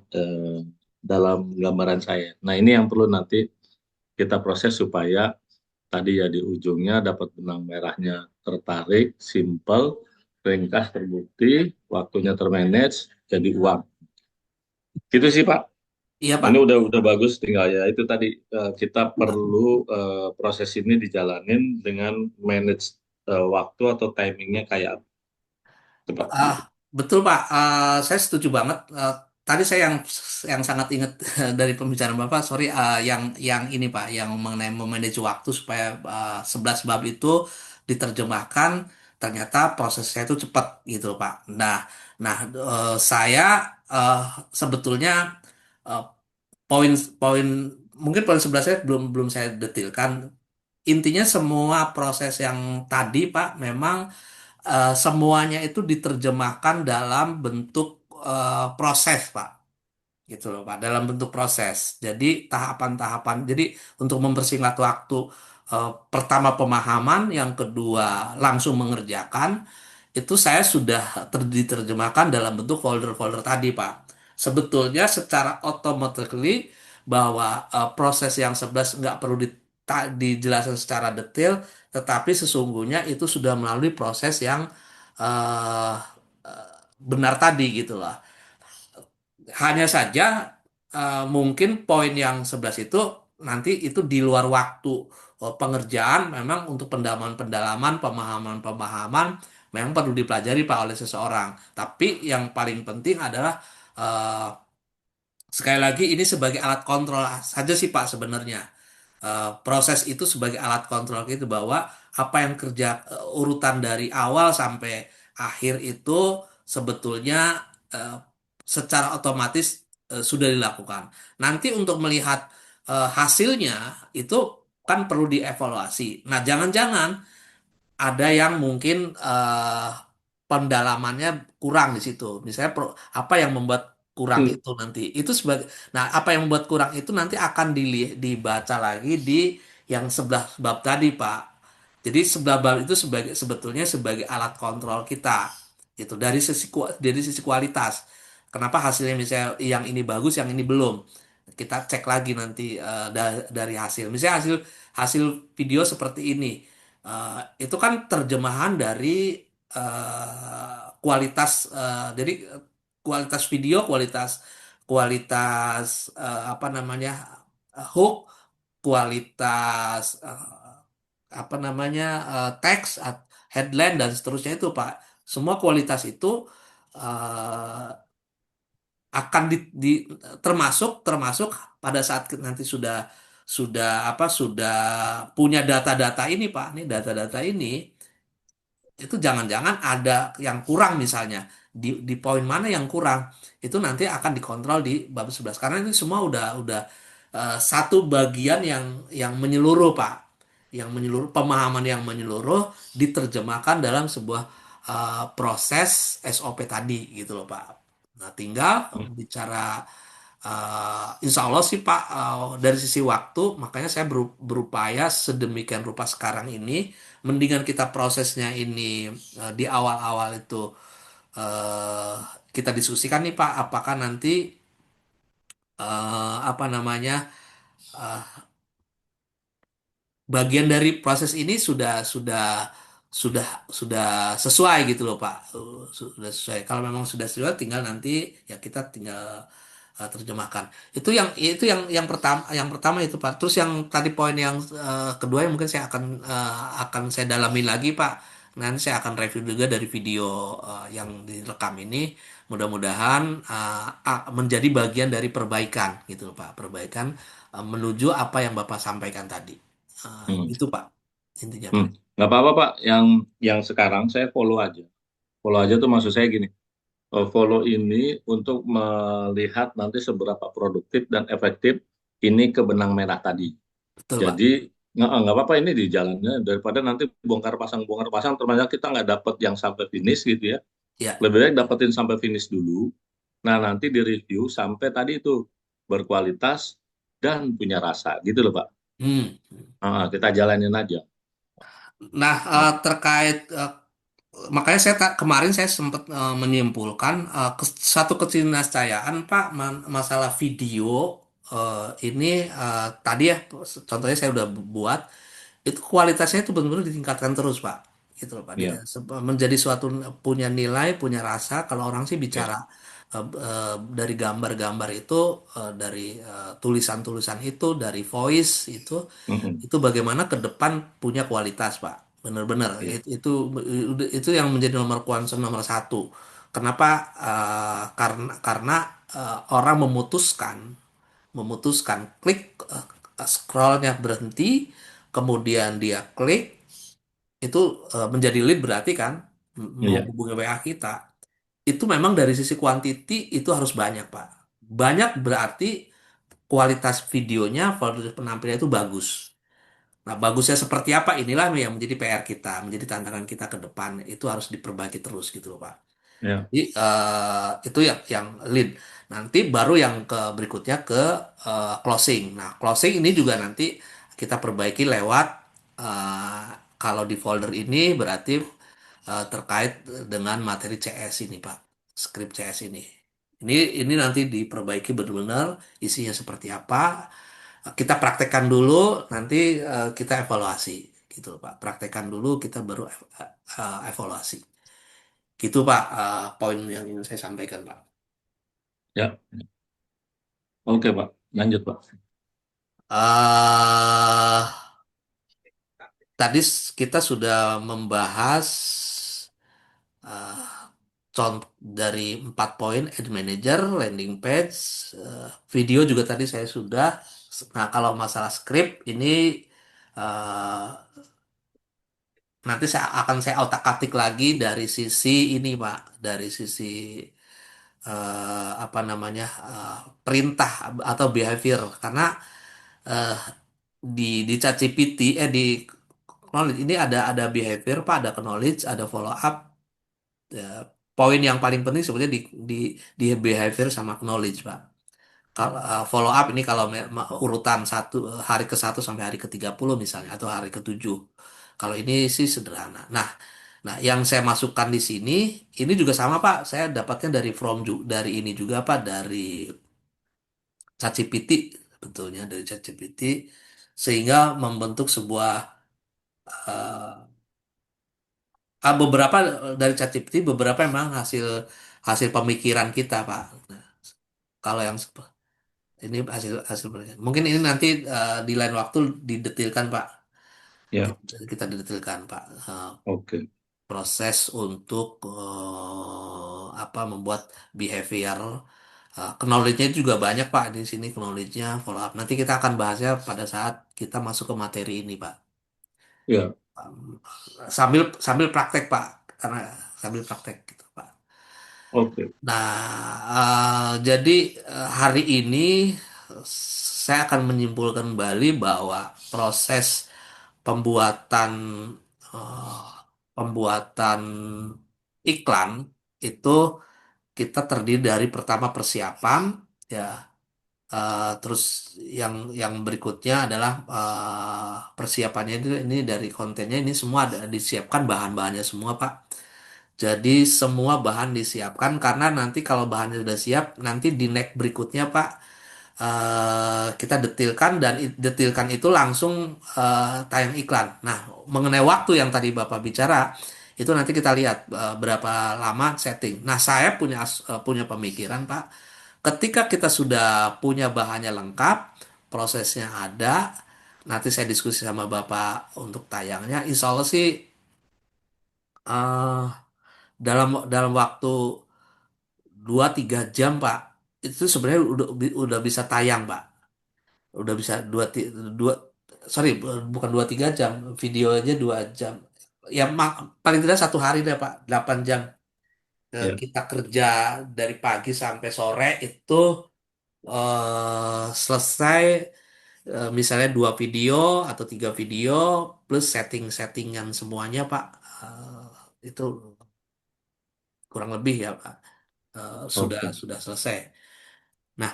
dalam gambaran saya. Nah, ini yang perlu nanti kita proses supaya tadi ya di ujungnya dapat benang merahnya tertarik, simple, ringkas, terbukti, waktunya termanage, jadi uang. Gitu sih Pak. Iya Ini Pak. udah bagus, tinggal ya itu tadi kita perlu proses ini dijalanin dengan manage waktu atau timingnya kayak apa. Itu, Pak. Ah, betul Pak. Saya setuju banget. Tadi saya yang sangat ingat dari pembicaraan Bapak, sorry, yang ini Pak, yang mengenai memanage waktu supaya 11 bab itu diterjemahkan ternyata prosesnya itu cepat gitu Pak. Nah, saya eh, sebetulnya eh, poin-poin mungkin poin sebelah saya belum belum saya detilkan. Intinya semua proses yang tadi Pak memang semuanya itu diterjemahkan dalam bentuk proses Pak gitu loh Pak, dalam bentuk proses. Jadi tahapan-tahapan. Jadi untuk mempersingkat waktu, pertama pemahaman, yang kedua langsung mengerjakan, itu saya sudah diterjemahkan dalam bentuk folder-folder tadi Pak. Sebetulnya secara automatically bahwa proses yang 11 nggak perlu dijelaskan secara detail, tetapi sesungguhnya itu sudah melalui proses yang eh, benar tadi gitu loh. Hanya saja mungkin poin yang 11 itu nanti itu di luar waktu pengerjaan, memang untuk pendalaman-pendalaman, pemahaman-pemahaman memang perlu dipelajari Pak oleh seseorang. Tapi yang paling penting adalah eh, sekali lagi ini sebagai alat kontrol saja sih Pak sebenarnya. Proses itu sebagai alat kontrol gitu, bahwa apa yang kerja urutan dari awal sampai akhir itu sebetulnya eh, secara otomatis sudah dilakukan. Nanti untuk melihat hasilnya itu kan perlu dievaluasi. Nah, jangan-jangan ada yang mungkin pendalamannya kurang di situ. Misalnya apa yang membuat kurang Hmm. itu nanti. Itu sebagai Nah, apa yang membuat kurang itu nanti akan dibaca lagi di yang sebelah bab tadi, Pak. Jadi sebelah bab itu sebetulnya sebagai alat kontrol kita. Itu dari sisi kualitas. Kenapa hasilnya misalnya yang ini bagus, yang ini belum. Kita cek lagi nanti dari hasil. Misalnya hasil hasil video seperti ini. Itu kan terjemahan dari kualitas, jadi kualitas video, kualitas kualitas apa namanya, hook, kualitas apa namanya, teks, headline dan seterusnya itu Pak. Semua kualitas itu eh, akan termasuk termasuk pada saat nanti sudah apa, sudah punya data-data ini Pak. Nih data-data ini itu jangan-jangan ada yang kurang misalnya, di poin mana yang kurang, itu nanti akan dikontrol di bab 11 karena ini semua udah satu bagian yang menyeluruh Pak, yang menyeluruh, pemahaman yang menyeluruh diterjemahkan dalam sebuah proses SOP tadi gitu loh Pak. Nah, tinggal bicara insya Allah sih Pak, dari sisi waktu, makanya saya berupaya sedemikian rupa sekarang ini, mendingan kita prosesnya ini di awal-awal itu eh, kita diskusikan nih Pak, apakah nanti apa namanya, eh, bagian dari proses ini sudah sudah sesuai gitu loh Pak. Sudah sesuai. Kalau memang sudah sesuai, tinggal nanti ya kita tinggal terjemahkan. Itu yang pertama itu Pak. Terus yang tadi poin yang kedua yang mungkin saya akan saya dalami lagi Pak. Nanti saya akan review juga dari video yang direkam ini. Mudah-mudahan menjadi bagian dari perbaikan gitu loh Pak. Perbaikan menuju apa yang Bapak sampaikan tadi. Hmm. Gitu Pak. Intinya Hmm. Pak. Nggak apa-apa Pak, yang sekarang saya follow aja tuh maksud saya gini, follow ini untuk melihat nanti seberapa produktif dan efektif ini ke benang merah tadi. Betul Pak. Jadi nggak apa-apa ini di jalannya, daripada nanti bongkar pasang ternyata kita nggak dapet yang sampai finish gitu ya. Ya. Lebih baik dapetin sampai finish dulu. Nah nanti di review sampai tadi itu berkualitas dan punya rasa gitu loh Pak. Hmm. Kita jalanin aja. Nah, Nah, terkait makanya kemarin saya sempat menyimpulkan satu ketidaksayaan Pak, masalah video ini tadi ya, contohnya saya udah buat itu kualitasnya itu benar-benar ditingkatkan terus Pak, gitu loh Pak. Dia iya, menjadi suatu punya nilai, punya rasa. Kalau orang sih iya. bicara dari gambar-gambar itu, dari tulisan-tulisan itu, dari voice Mm-mm. itu bagaimana ke depan punya kualitas Pak. Benar-benar Iya. itu yang menjadi nomor concern nomor satu. Kenapa? Karena orang memutuskan klik, scrollnya berhenti, kemudian dia klik, itu menjadi lead berarti kan Iya, menghubungi WA kita. Itu memang dari sisi kuantiti itu harus banyak, Pak. Banyak berarti kualitas videonya, kualitas penampilan itu bagus. Nah, bagusnya seperti apa inilah yang menjadi PR kita, menjadi tantangan kita ke depan. Itu harus diperbaiki terus gitu loh, Pak. ya, Jadi itu yang lead. Nanti baru yang ke berikutnya ke closing. Nah, closing ini juga nanti kita perbaiki lewat eh, kalau di folder ini berarti terkait dengan materi CS ini, Pak. Skrip CS ini. Ini nanti diperbaiki benar-benar isinya seperti apa. Kita praktekkan dulu, nanti kita evaluasi gitu, Pak. Praktekkan dulu, kita baru evaluasi. Gitu Pak, poin yang ingin saya sampaikan Pak. ya. Oke, Pak. Lanjut, Pak. eh Tadi kita sudah membahas eh, contoh dari 4 poin, Ad Manager, landing page, video juga tadi saya sudah. Nah kalau masalah script ini eh, nanti saya otak-atik lagi dari sisi ini Pak, dari sisi apa namanya perintah atau behavior karena eh, di ChatGPT di knowledge ini ada behavior Pak, ada knowledge, ada follow up. Ya, poin yang paling penting sebenarnya di di behavior sama knowledge Pak. Kalau follow up ini kalau urutan hari ke 1 sampai hari ke 30 misalnya atau hari ke 7. Kalau ini sih sederhana. Nah, yang saya masukkan di sini ini juga sama Pak. Saya dapatnya dari dari ini juga Pak, dari ChatGPT betulnya dari ChatGPT sehingga membentuk sebuah beberapa dari ChatGPT beberapa memang hasil hasil pemikiran kita Pak. Nah, kalau yang ini hasil hasil pemikiran. Mungkin ini nanti di lain waktu didetilkan Pak. Ya, Kita detilkan Pak. oke. Proses untuk apa membuat behavior knowledge-nya juga banyak Pak di sini knowledge-nya follow up. Nanti kita akan bahasnya pada saat kita masuk ke materi ini Pak. Ya, Sambil sambil praktek Pak karena sambil praktek gitu Pak. oke. Nah, jadi hari ini saya akan menyimpulkan kembali bahwa proses pembuatan eh, pembuatan iklan itu kita terdiri dari pertama persiapan ya. Terus yang berikutnya adalah persiapannya itu ini dari kontennya ini semua ada disiapkan bahan-bahannya semua Pak. Jadi semua bahan disiapkan karena nanti kalau bahannya sudah siap nanti di next berikutnya Pak kita detilkan dan detilkan itu langsung tayang iklan. Nah mengenai waktu yang tadi Bapak bicara itu nanti kita lihat berapa lama setting. Nah saya punya pemikiran Pak. Ketika kita sudah punya bahannya lengkap, prosesnya ada, nanti saya diskusi sama Bapak untuk tayangnya. Insya Allah sih eh, dalam dalam waktu 2-3 jam Pak, itu sebenarnya udah bisa tayang Pak. Udah bisa dua sorry bukan 2-3 jam, video aja 2 jam. Ya paling tidak 1 hari deh Pak, 8 jam. Ya, Kita kerja dari pagi sampai sore itu selesai misalnya 2 video atau 3 video plus setting-settingan semuanya Pak. Itu kurang lebih ya Pak. oke. Sudah selesai. Nah,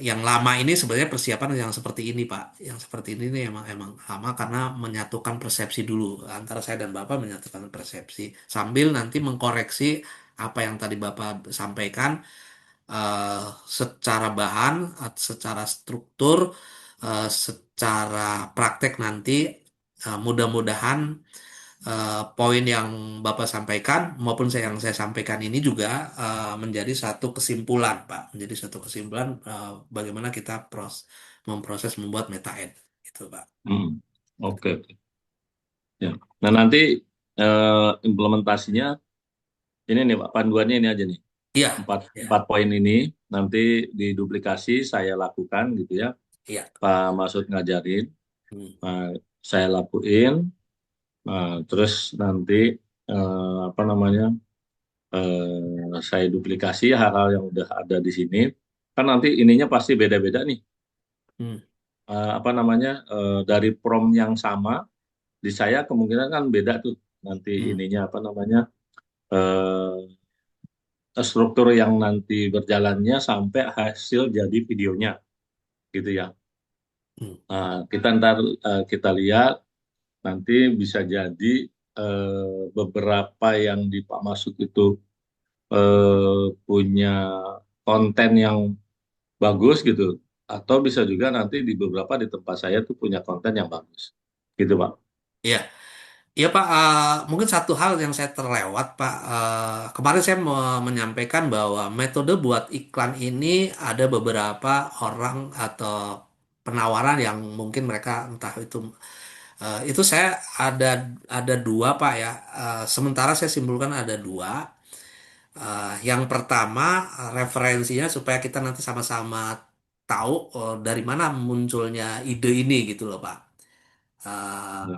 yang lama ini sebenarnya persiapan yang seperti ini Pak. Yang seperti ini nih emang emang lama karena menyatukan persepsi dulu antara saya dan Bapak menyatukan persepsi sambil nanti mengkoreksi apa yang tadi Bapak sampaikan eh, secara bahan, secara struktur, secara praktek nanti mudah-mudahan poin yang Bapak sampaikan maupun yang saya sampaikan ini juga menjadi satu kesimpulan, Pak. Menjadi satu kesimpulan bagaimana kita memproses membuat meta ad, gitu, Pak. Hmm, oke, oke. Ya. Nah, nanti implementasinya ini nih, Pak, panduannya ini aja nih. Iya, Empat iya, poin ini nanti diduplikasi saya lakukan gitu ya. iya. Pak Masud ngajarin, Hmm. saya lakuin. Nah, terus nanti apa namanya saya duplikasi hal-hal yang udah ada di sini. Kan nanti ininya pasti beda-beda nih. Hmm, Apa namanya dari prompt yang sama di saya kemungkinan kan beda tuh nanti hmm, ininya apa namanya struktur yang nanti berjalannya sampai hasil jadi videonya gitu ya. hmm. Nah, kita ntar kita lihat nanti bisa jadi beberapa yang di Pak Masud itu punya konten yang bagus gitu, atau bisa juga nanti di beberapa di tempat saya tuh punya konten yang bagus, gitu Pak. Iya, iya Pak. Mungkin satu hal yang saya terlewat Pak. Kemarin saya mau menyampaikan bahwa metode buat iklan ini ada beberapa orang atau penawaran yang mungkin mereka entah itu saya ada dua Pak ya. Sementara saya simpulkan ada dua. Yang pertama referensinya supaya kita nanti sama-sama tahu dari mana munculnya ide ini gitu loh Pak. Eh, Ya.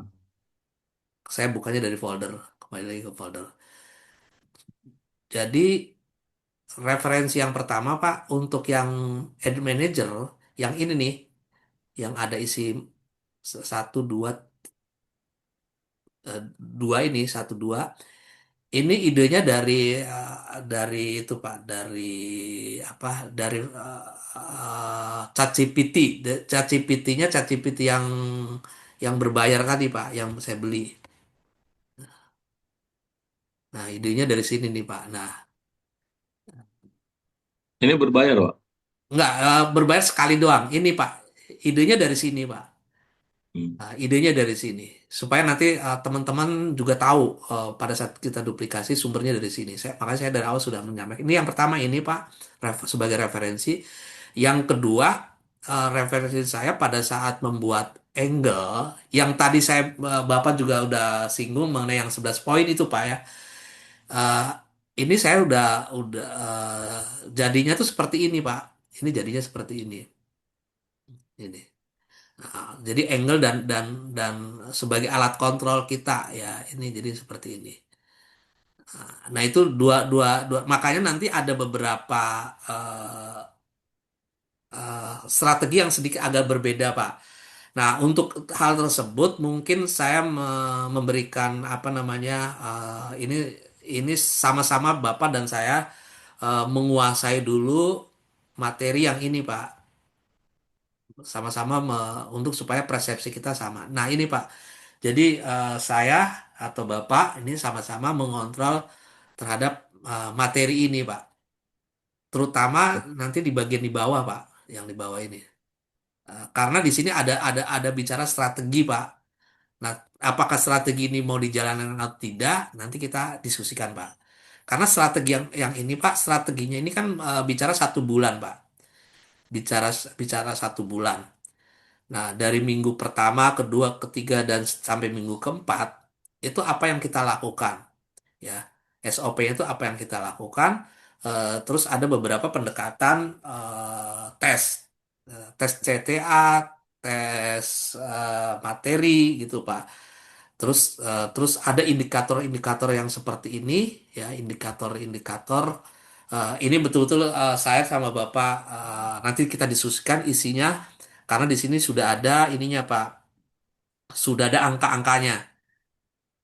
saya bukannya dari folder, kembali lagi ke folder. Jadi referensi yang pertama Pak untuk yang ad manager yang ini nih, yang ada isi satu dua dua ini satu dua. Ini idenya dari itu Pak, dari apa? Dari ChatGPT. ChatGPT-nya ChatGPT yang berbayar tadi Pak, yang saya beli. Nah, idenya dari sini nih Pak. Nah, Ini berbayar Pak. nggak berbayar sekali doang. Ini Pak, idenya dari sini Pak. Hmm. Nah, idenya dari sini supaya nanti teman-teman juga tahu pada saat kita duplikasi sumbernya dari sini. Makanya saya dari awal sudah menyampaikan. Ini yang pertama ini Pak sebagai referensi. Yang kedua referensi saya pada saat membuat angle yang tadi Bapak juga udah singgung mengenai yang 11 poin itu Pak ya. Eh, ini saya udah jadinya tuh seperti ini Pak. Ini jadinya seperti ini. Ini. Nah, jadi angle dan sebagai alat kontrol kita ya ini jadi seperti ini. Nah itu dua makanya nanti ada beberapa eh, strategi yang sedikit agak berbeda Pak. Nah untuk hal tersebut mungkin saya memberikan apa namanya ini sama-sama Bapak dan saya menguasai dulu materi yang ini Pak. Sama-sama untuk supaya persepsi kita sama. Nah ini Pak. Jadi saya atau Bapak ini sama-sama mengontrol terhadap materi ini, Pak. Terutama nanti di bagian di bawah, Pak, yang di bawah ini. Karena di sini ada bicara strategi, Pak. Nah, apakah strategi ini mau dijalankan atau tidak? Nanti kita diskusikan, Pak. Karena strategi yang ini, Pak, strateginya ini kan bicara 1 bulan, Pak. Bicara bicara 1 bulan. Nah, dari minggu pertama, kedua, ketiga, dan sampai minggu keempat, itu apa yang kita lakukan? Ya, SOP itu apa yang kita lakukan. Terus ada beberapa pendekatan tes. Tes CTA, tes materi gitu, Pak. Terus ada indikator-indikator yang seperti ini, ya, indikator-indikator. Ini betul-betul saya sama Bapak nanti kita diskusikan isinya karena di sini sudah ada ininya, Pak. Sudah ada angka-angkanya.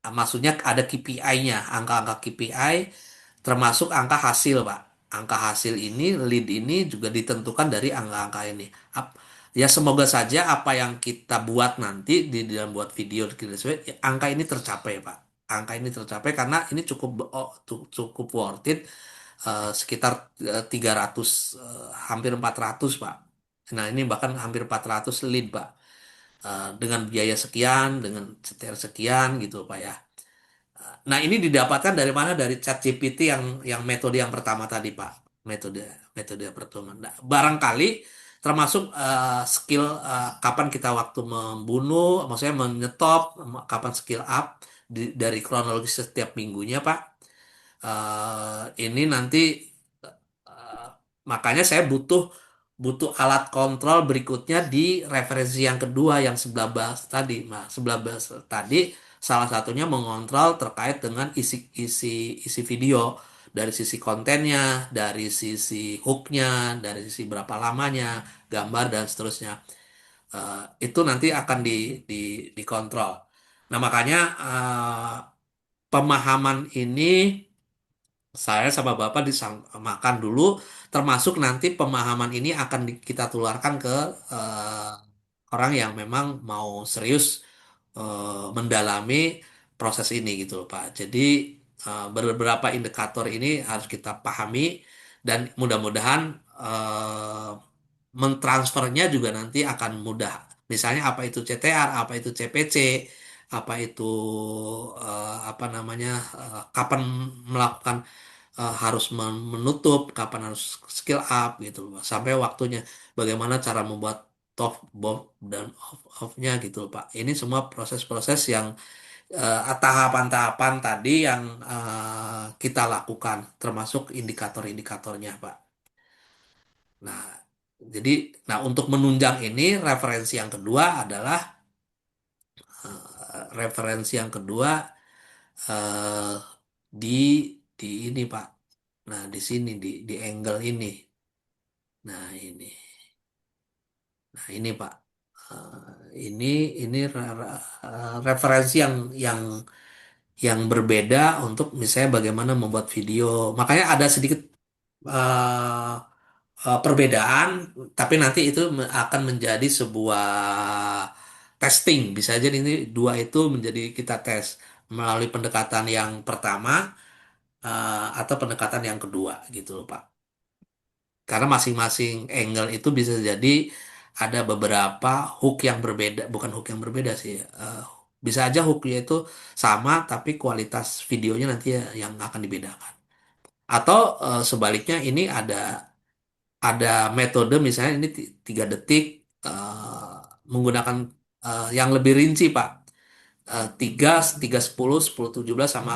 Maksudnya ada KPI-nya, angka-angka KPI termasuk angka hasil, Pak. Angka hasil ini, lead ini juga ditentukan dari angka-angka ini. Ya semoga saja apa yang kita buat nanti di dalam buat video ya, angka ini tercapai, Pak. Angka ini tercapai karena ini cukup worth it sekitar 300 hampir 400, Pak. Nah, ini bahkan hampir 400 lead, Pak. Dengan biaya sekian, dengan CTR sekian gitu, Pak ya. Nah, ini didapatkan dari mana? Dari ChatGPT yang metode yang pertama tadi, Pak. Metode metode yang pertama. Nah, barangkali termasuk skill kapan kita waktu membunuh, maksudnya menyetop, kapan skill up dari kronologis setiap minggunya, Pak. Ini nanti eh, makanya saya butuh butuh alat kontrol berikutnya di referensi yang kedua yang 11 tadi. Nah, 11 tadi Salah satunya mengontrol terkait dengan isi video dari sisi kontennya, dari sisi hooknya, dari sisi berapa lamanya, gambar dan seterusnya. Itu nanti akan di, dikontrol. Nah, makanya pemahaman ini saya sama Bapak disamakan dulu, termasuk nanti pemahaman ini akan kita tularkan ke eh, orang yang memang mau serius mendalami proses ini gitu loh Pak. Jadi beberapa indikator ini harus kita pahami dan mudah-mudahan eh, mentransfernya juga nanti akan mudah. Misalnya apa itu CTR, apa itu CPC, apa itu apa namanya, kapan melakukan harus menutup, kapan harus skill up gitu loh, Pak. Sampai waktunya bagaimana cara membuat top, bomb dan off-nya gitu loh, Pak. Ini semua proses-proses yang tahapan-tahapan tadi yang kita lakukan, termasuk indikator-indikatornya, Pak. Nah, jadi, nah untuk menunjang ini referensi yang kedua adalah referensi yang kedua eh, di ini, Pak. Nah, di sini di angle ini. Nah, ini Pak. Ini referensi yang berbeda untuk misalnya bagaimana membuat video. Makanya ada sedikit eh, perbedaan, tapi nanti itu akan menjadi sebuah testing. Bisa aja ini dua itu menjadi kita tes melalui pendekatan yang pertama atau pendekatan yang kedua gitu loh Pak. Karena masing-masing angle itu bisa jadi ada beberapa hook yang berbeda, bukan hook yang berbeda sih. Bisa aja hooknya itu sama, tapi kualitas videonya nanti yang akan dibedakan. Atau sebaliknya ini ada metode misalnya ini 3 detik menggunakan yang lebih rinci Pak. 3, 3, 10, 10, 17 sama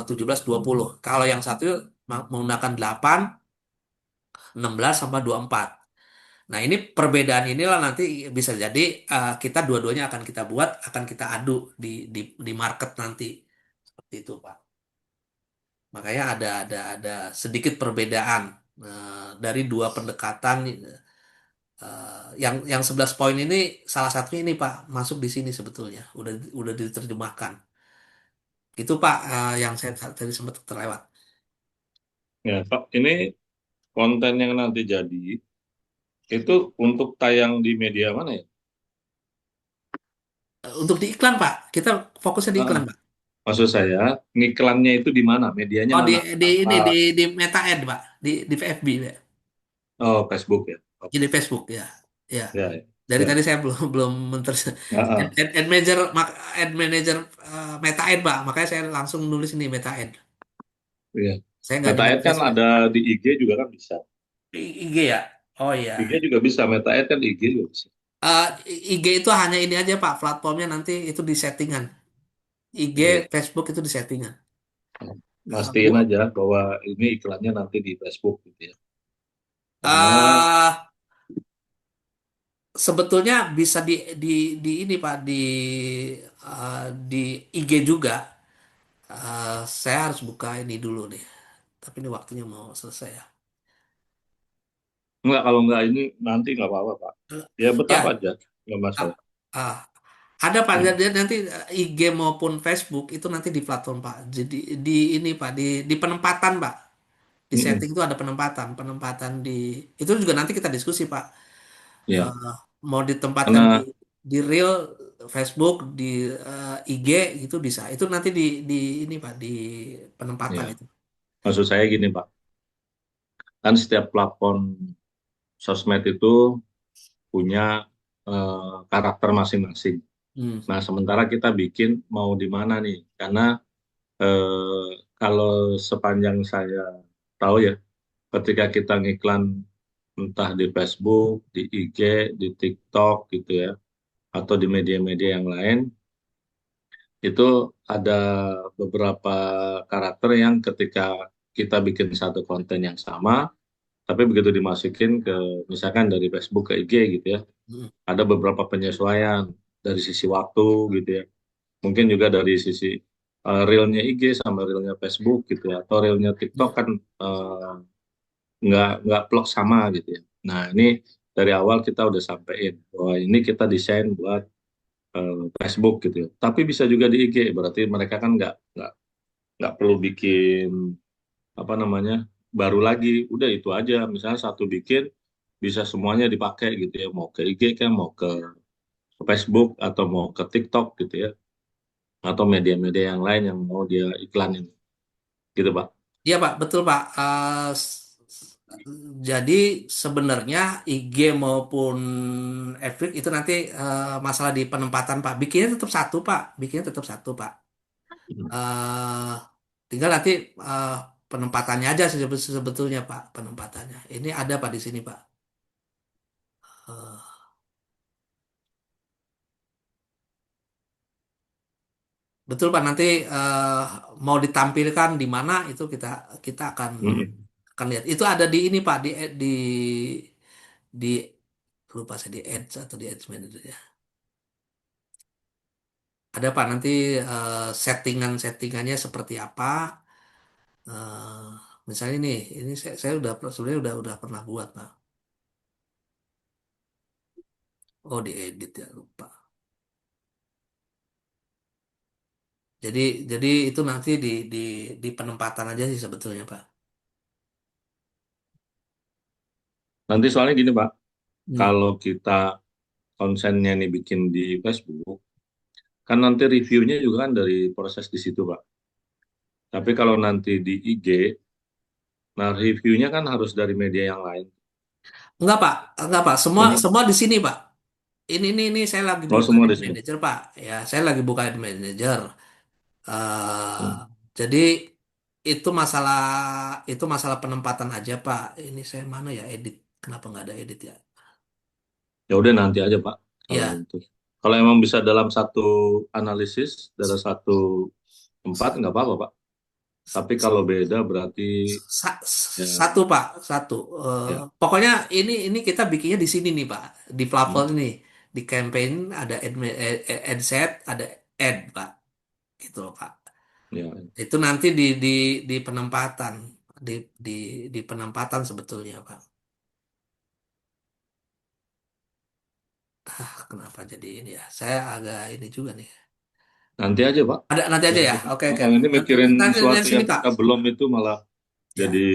17, 20. Kalau yang satu menggunakan 8, 16 sama 24. Nah, ini perbedaan inilah nanti bisa jadi kita dua-duanya akan kita buat, akan kita adu di market nanti. Seperti itu, Pak. Makanya ada sedikit perbedaan dari dua pendekatan yang 11 poin ini salah satunya ini, Pak, masuk di sini sebetulnya. Udah diterjemahkan. Itu, Pak, yang saya tadi sempat terlewat. Ya, Pak, ini konten yang nanti jadi itu untuk tayang di media mana ya? Untuk di iklan, Pak, kita fokusnya di Ah, iklan, Pak. maksud saya, ngiklannya itu di mana? Medianya Oh, mana? di Apa? ini di Meta Ad, Pak, di FB, Pak. Oh, Facebook ya. Jadi Oke. Facebook ya. Ya. Ya, ya. Dari tadi Ya. saya belum belum menter Ah, ah. ad manager Meta Ad, Pak. Makanya saya langsung nulis ini Meta Ad. Iya. Saya nggak Meta nyebut Ad kan Facebook. ada di IG juga kan bisa. IG ya. Oh IG iya. juga bisa. Meta Ad kan IG juga bisa. Eh, IG itu hanya ini aja Pak, platformnya nanti itu di settingan. IG, Iya. Facebook itu di settingan. Mastiin Gua aja bahwa ini iklannya nanti di Facebook gitu ya. Karena eh sebetulnya bisa di ini Pak, di IG juga. Saya harus buka ini dulu nih. Tapi ini waktunya mau selesai ya. enggak, kalau enggak ini nanti nggak apa-apa, Pak. Ya betapa Ya, aja, nggak ah, masalah. ah. Ada Pak, Hmm. jadi nanti IG maupun Facebook itu nanti di platform Pak. Jadi di ini Pak, di penempatan Pak. Di Mm-mm. setting itu ada penempatan, penempatan di itu juga nanti kita diskusi Pak. Ya, Eh, Mau ditempatkan karena di real Facebook, di IG gitu bisa. Itu nanti di ini Pak, di penempatan ya itu. maksud saya gini, Pak. Kan setiap platform sosmed itu punya karakter masing-masing. Hmm. Nah, sementara kita bikin mau di mana nih? Karena eh, kalau sepanjang saya tahu ya, ketika kita ngiklan entah di Facebook, di IG, di TikTok gitu ya, atau di media-media yang lain, itu ada beberapa karakter yang ketika kita bikin satu konten yang sama, tapi begitu dimasukin ke misalkan dari Facebook ke IG gitu ya, Hmm. ada beberapa penyesuaian dari sisi waktu gitu ya. Mungkin juga dari sisi realnya IG sama realnya Facebook gitu ya, atau realnya TikTok Ya. kan eh, nggak plok sama gitu ya. Nah ini dari awal kita udah sampein bahwa ini kita desain buat Facebook gitu ya. Tapi bisa juga di IG, berarti mereka kan nggak perlu bikin apa namanya baru lagi. Udah itu aja. Misalnya satu bikin bisa semuanya dipakai gitu ya. Mau ke IG kan, mau ke Facebook atau mau ke TikTok gitu ya, atau media-media yang lain yang mau dia iklanin gitu Pak. Iya Pak, betul Pak. Jadi sebenarnya IG maupun Epic itu nanti masalah di penempatan Pak. Bikinnya tetap satu Pak, bikinnya tetap satu Pak. Eh, Tinggal nanti eh, penempatannya aja sih sebetulnya Pak, penempatannya. Ini ada Pak di sini Pak. Eh, Betul Pak, nanti mau ditampilkan di mana itu kita kita Mm-mm. akan lihat. Itu ada di ini Pak, di lupa saya di Ads atau di Ads Manager ya. Ada Pak nanti settingannya seperti apa? Eh, Misalnya ini saya udah sebenarnya udah pernah buat Pak. Oh diedit ya lupa. Jadi jadi itu nanti di penempatan aja sih sebetulnya Pak. Nanti soalnya gini Pak, Hmm. kalau kita konsennya nih bikin di Facebook, kan nanti reviewnya juga kan dari proses di situ Pak. Tapi kalau nanti di IG, nah reviewnya kan harus dari media yang lain. Enggak Pak, enggak Pak. Semua Benar. semua di sini Pak. Ini saya lagi Oh buka semua ad di sini. manager Pak. Ya, saya lagi buka ad manager. Eh, Hmm. jadi itu itu masalah penempatan aja Pak. Ini saya mana ya edit? Kenapa nggak ada edit ya? Ya udah nanti aja Pak kalau Ya, itu. Kalau emang bisa dalam satu analisis, dalam satu tempat nggak apa-apa Pak. Tapi kalau beda berarti ya satu Pak, satu. ya. Pokoknya ini kita bikinnya di sini nih Pak, di Hmm. platform ini, di campaign ada ad set, ada ad Pak, gitu loh Pak. Ya. Itu nanti di penempatan, di di di penempatan sebetulnya Pak. Kenapa jadi ini ya? Saya agak ini juga nih. Nanti aja Pak. Ada nanti aja Nanti. ya. Oke oke. Ini mikirin Nanti sesuatu dari sini yang Pak. kita belum itu malah jadi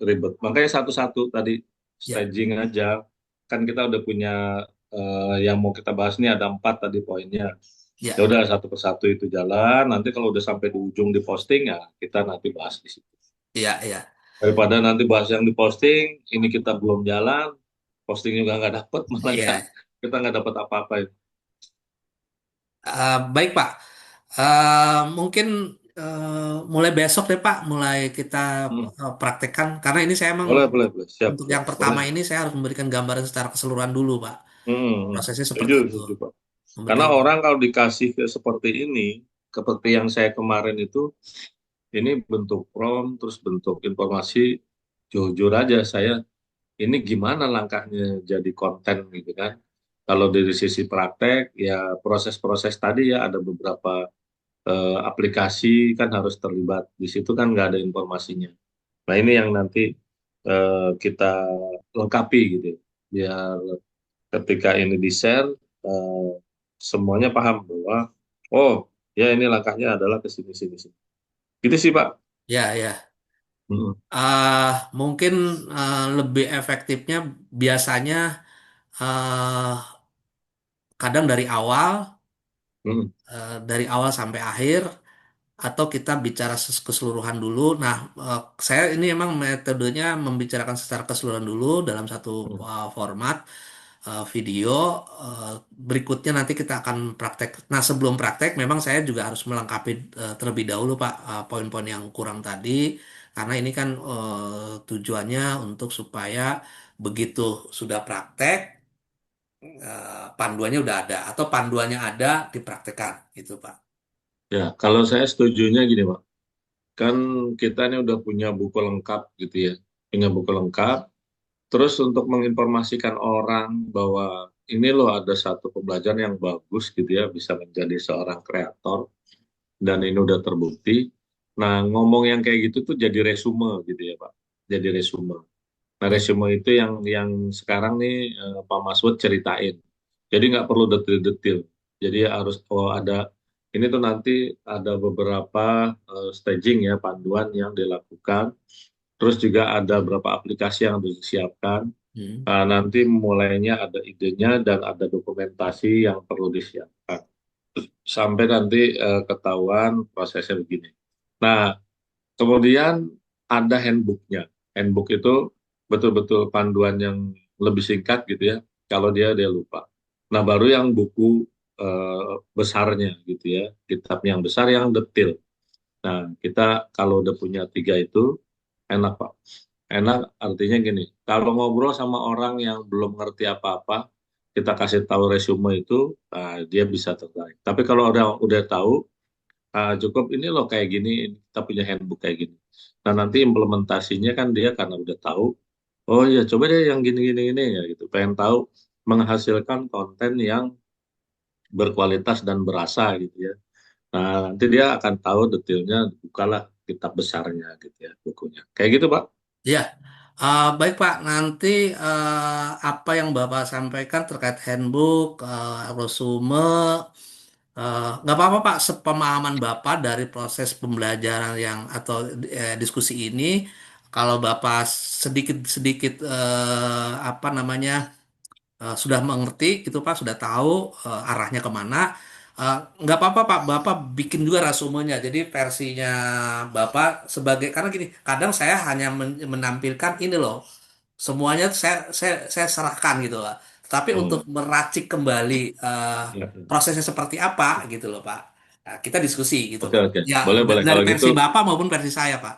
Ya ribet. Makanya satu-satu tadi ya staging aja. Kan kita udah punya yang mau kita bahas nih ada 4 tadi poinnya. Ya ya udah satu persatu itu jalan. Nanti kalau udah sampai di ujung di posting ya kita nanti bahas di situ. ya. Daripada nanti bahas yang di posting, ini kita belum jalan, posting juga nggak dapet, malah nggak Iya. kita nggak dapat apa-apa itu. Baik Pak. Mungkin mulai besok deh Pak, mulai kita Hmm. praktekkan. Karena ini saya emang Boleh, boleh, boleh. Siap, untuk siap. yang pertama Boleh. ini saya harus memberikan gambaran secara keseluruhan dulu Pak. Hmm. Prosesnya Setuju, seperti itu. setuju, Pak. Karena Memberikan. orang kalau dikasih seperti ini, seperti yang saya kemarin itu, ini bentuk prompt, terus bentuk informasi, jujur aja saya, ini gimana langkahnya jadi konten gitu kan. Kalau dari sisi praktek, ya proses-proses tadi ya ada beberapa aplikasi kan harus terlibat. Di situ kan nggak ada informasinya. Nah ini yang nanti kita lengkapi gitu ya. Biar ketika ini di-share, eh, semuanya paham bahwa, oh ya ini langkahnya adalah ke sini, sini, sini. Gitu sih Pak. Ya ya. Mm-mm. Mungkin lebih efektifnya biasanya eh, kadang Mm-mm. dari awal sampai akhir. Atau kita bicara keseluruhan dulu. Nah, saya ini emang metodenya membicarakan secara keseluruhan dulu dalam satu Mm. format video. Berikutnya nanti kita akan praktek. Nah, sebelum praktek, memang saya juga harus melengkapi terlebih dahulu, Pak, poin-poin yang kurang tadi. Karena ini kan tujuannya untuk supaya begitu sudah praktek, panduannya udah ada. Atau panduannya ada, dipraktekkan, gitu, Pak. Ya, kalau saya setujunya gini Pak. Kan kita ini udah punya buku lengkap gitu ya. Punya buku lengkap. Terus untuk menginformasikan orang bahwa ini loh ada satu pembelajaran yang bagus gitu ya, bisa menjadi seorang kreator, dan ini udah terbukti. Nah, ngomong yang kayak gitu tuh jadi resume gitu ya Pak, jadi resume. Nah, Ya, resume itu yang sekarang nih Pak Masud ceritain. Jadi nggak perlu detil-detil. Jadi harus ada ini tuh nanti ada beberapa staging ya, panduan yang dilakukan. Terus juga ada beberapa aplikasi yang harus disiapkan. hmm, Nanti mulainya ada idenya dan ada dokumentasi yang perlu disiapkan. Sampai nanti ketahuan prosesnya begini. Nah, kemudian ada handbooknya. Handbook itu betul-betul panduan yang lebih singkat gitu ya. Kalau dia lupa. Nah, baru yang buku besarnya gitu ya. Kitab yang besar yang detail. Nah, kita kalau udah punya tiga itu enak Pak. Enak artinya gini. Kalau ngobrol sama orang yang belum ngerti apa-apa, kita kasih tahu resume itu, dia bisa tertarik. Tapi kalau udah tahu, cukup ini loh kayak gini, kita punya handbook kayak gini. Nah, nanti implementasinya kan dia karena udah tahu, oh ya coba deh yang gini-gini ya gitu. Pengen tahu menghasilkan konten yang berkualitas dan berasa gitu ya. Nah, nanti dia akan tahu detailnya, bukalah kitab besarnya gitu ya bukunya. Kayak gitu, Pak. ya. Baik Pak, nanti apa yang Bapak sampaikan terkait handbook, resume, nggak apa-apa Pak, sepemahaman Bapak dari proses pembelajaran yang atau diskusi ini, kalau Bapak sedikit-sedikit apa namanya sudah mengerti gitu Pak, sudah tahu arahnya kemana. Nggak apa-apa Pak, Bapak bikin juga resumenya. Jadi versinya Bapak sebagai karena gini, kadang saya hanya menampilkan ini loh, semuanya saya serahkan gitu lah. Tapi untuk Hmm. meracik kembali Ya. prosesnya seperti apa gitu loh Pak. Nah, kita diskusi gitu Oke, loh. oke. Ya Boleh, boleh. dari Kalau gitu, versi Bapak maupun versi saya Pak.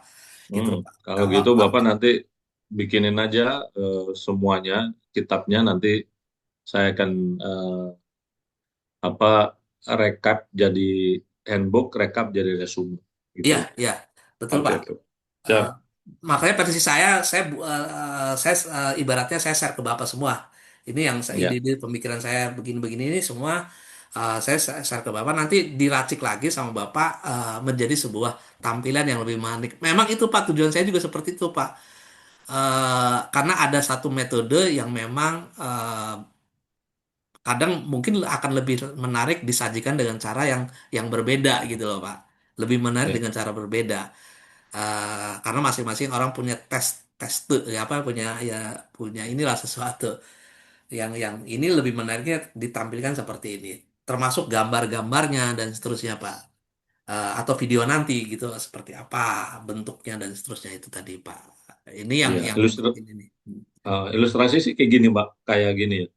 Gitu loh Pak. kalau Kalau gitu Bapak nanti bikinin aja semuanya, kitabnya nanti saya akan apa rekap jadi handbook, rekap jadi resume gitu. iya, iya, betul Oke, Pak. oke. Eh, Siap. makanya versi saya ibaratnya saya share ke Bapak semua. Ini yang Ya, ide pemikiran saya begini-begini ini semua saya share ke Bapak. Nanti diracik lagi sama Bapak menjadi sebuah tampilan yang lebih manik. Memang itu Pak, tujuan saya juga seperti itu Pak. Karena ada satu metode yang memang kadang mungkin akan lebih menarik disajikan dengan cara yang berbeda gitu loh Pak. Lebih menarik ya, dengan cara berbeda. Karena masing-masing orang punya teste ya apa punya inilah sesuatu yang ini lebih menariknya ditampilkan seperti ini, termasuk gambar-gambarnya dan seterusnya Pak. Atau video nanti gitu seperti apa bentuknya dan seterusnya itu tadi Pak, ini yang ya. ini nih. Ilustrasi sih kayak gini, Mbak. Kayak gini ya.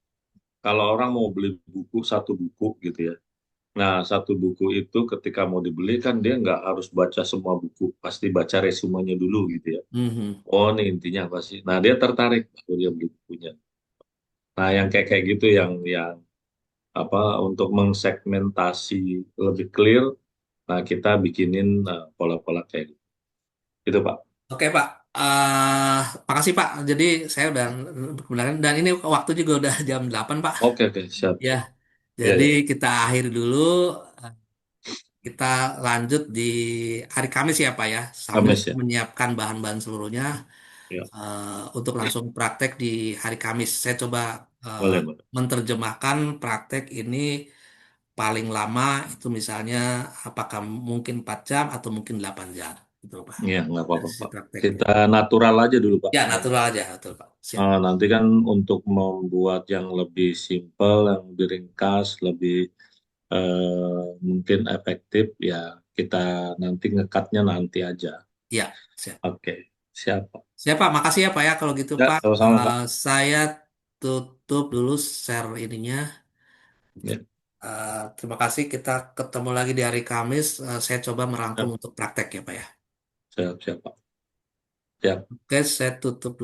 Kalau orang mau beli buku, satu buku gitu ya. Nah, satu buku itu ketika mau dibeli kan dia nggak harus baca semua buku. Pasti baca resumenya dulu gitu ya. Mhm. Oh, ini intinya apa sih? Nah, dia tertarik baru dia beli bukunya. Nah, yang kayak kayak gitu yang apa untuk mengsegmentasi lebih clear. Nah, kita bikinin pola-pola kayak gitu. Itu, Pak. Oke Pak, makasih Pak. Jadi saya udah kebenaran dan ini waktu juga udah jam 8 Pak. Oke, oke, siap, Ya, siap. Ya, jadi ya. kita akhiri dulu. Kita lanjut di hari Kamis ya Pak ya, sambil Kamis ya. menyiapkan bahan-bahan seluruhnya Ya, untuk langsung praktek di hari Kamis. Saya coba eh, boleh, boleh. menerjemahkan praktek ini paling lama itu misalnya apakah mungkin 4 jam atau mungkin 8 jam gitu Pak. Iya, nggak Dari apa-apa, sisi Pak. prakteknya. Kita natural aja dulu, Pak. Ya, Nanti, natural aja, betul Pak. Siap. nanti kan untuk membuat yang lebih simpel, yang lebih ringkas, lebih mungkin efektif, ya kita nanti ngekatnya nanti aja. Ya, siap. Oke, siap, Pak. Siap Pak, makasih ya Pak ya kalau gitu Ya, Pak. sama-sama, Pak. Saya tutup dulu share ininya. Ya, Terima kasih. Kita ketemu lagi di hari Kamis. Saya coba merangkum ya, untuk praktek ya, Pak ya. siap, siap, Pak. Siap. Oke, saya tutup.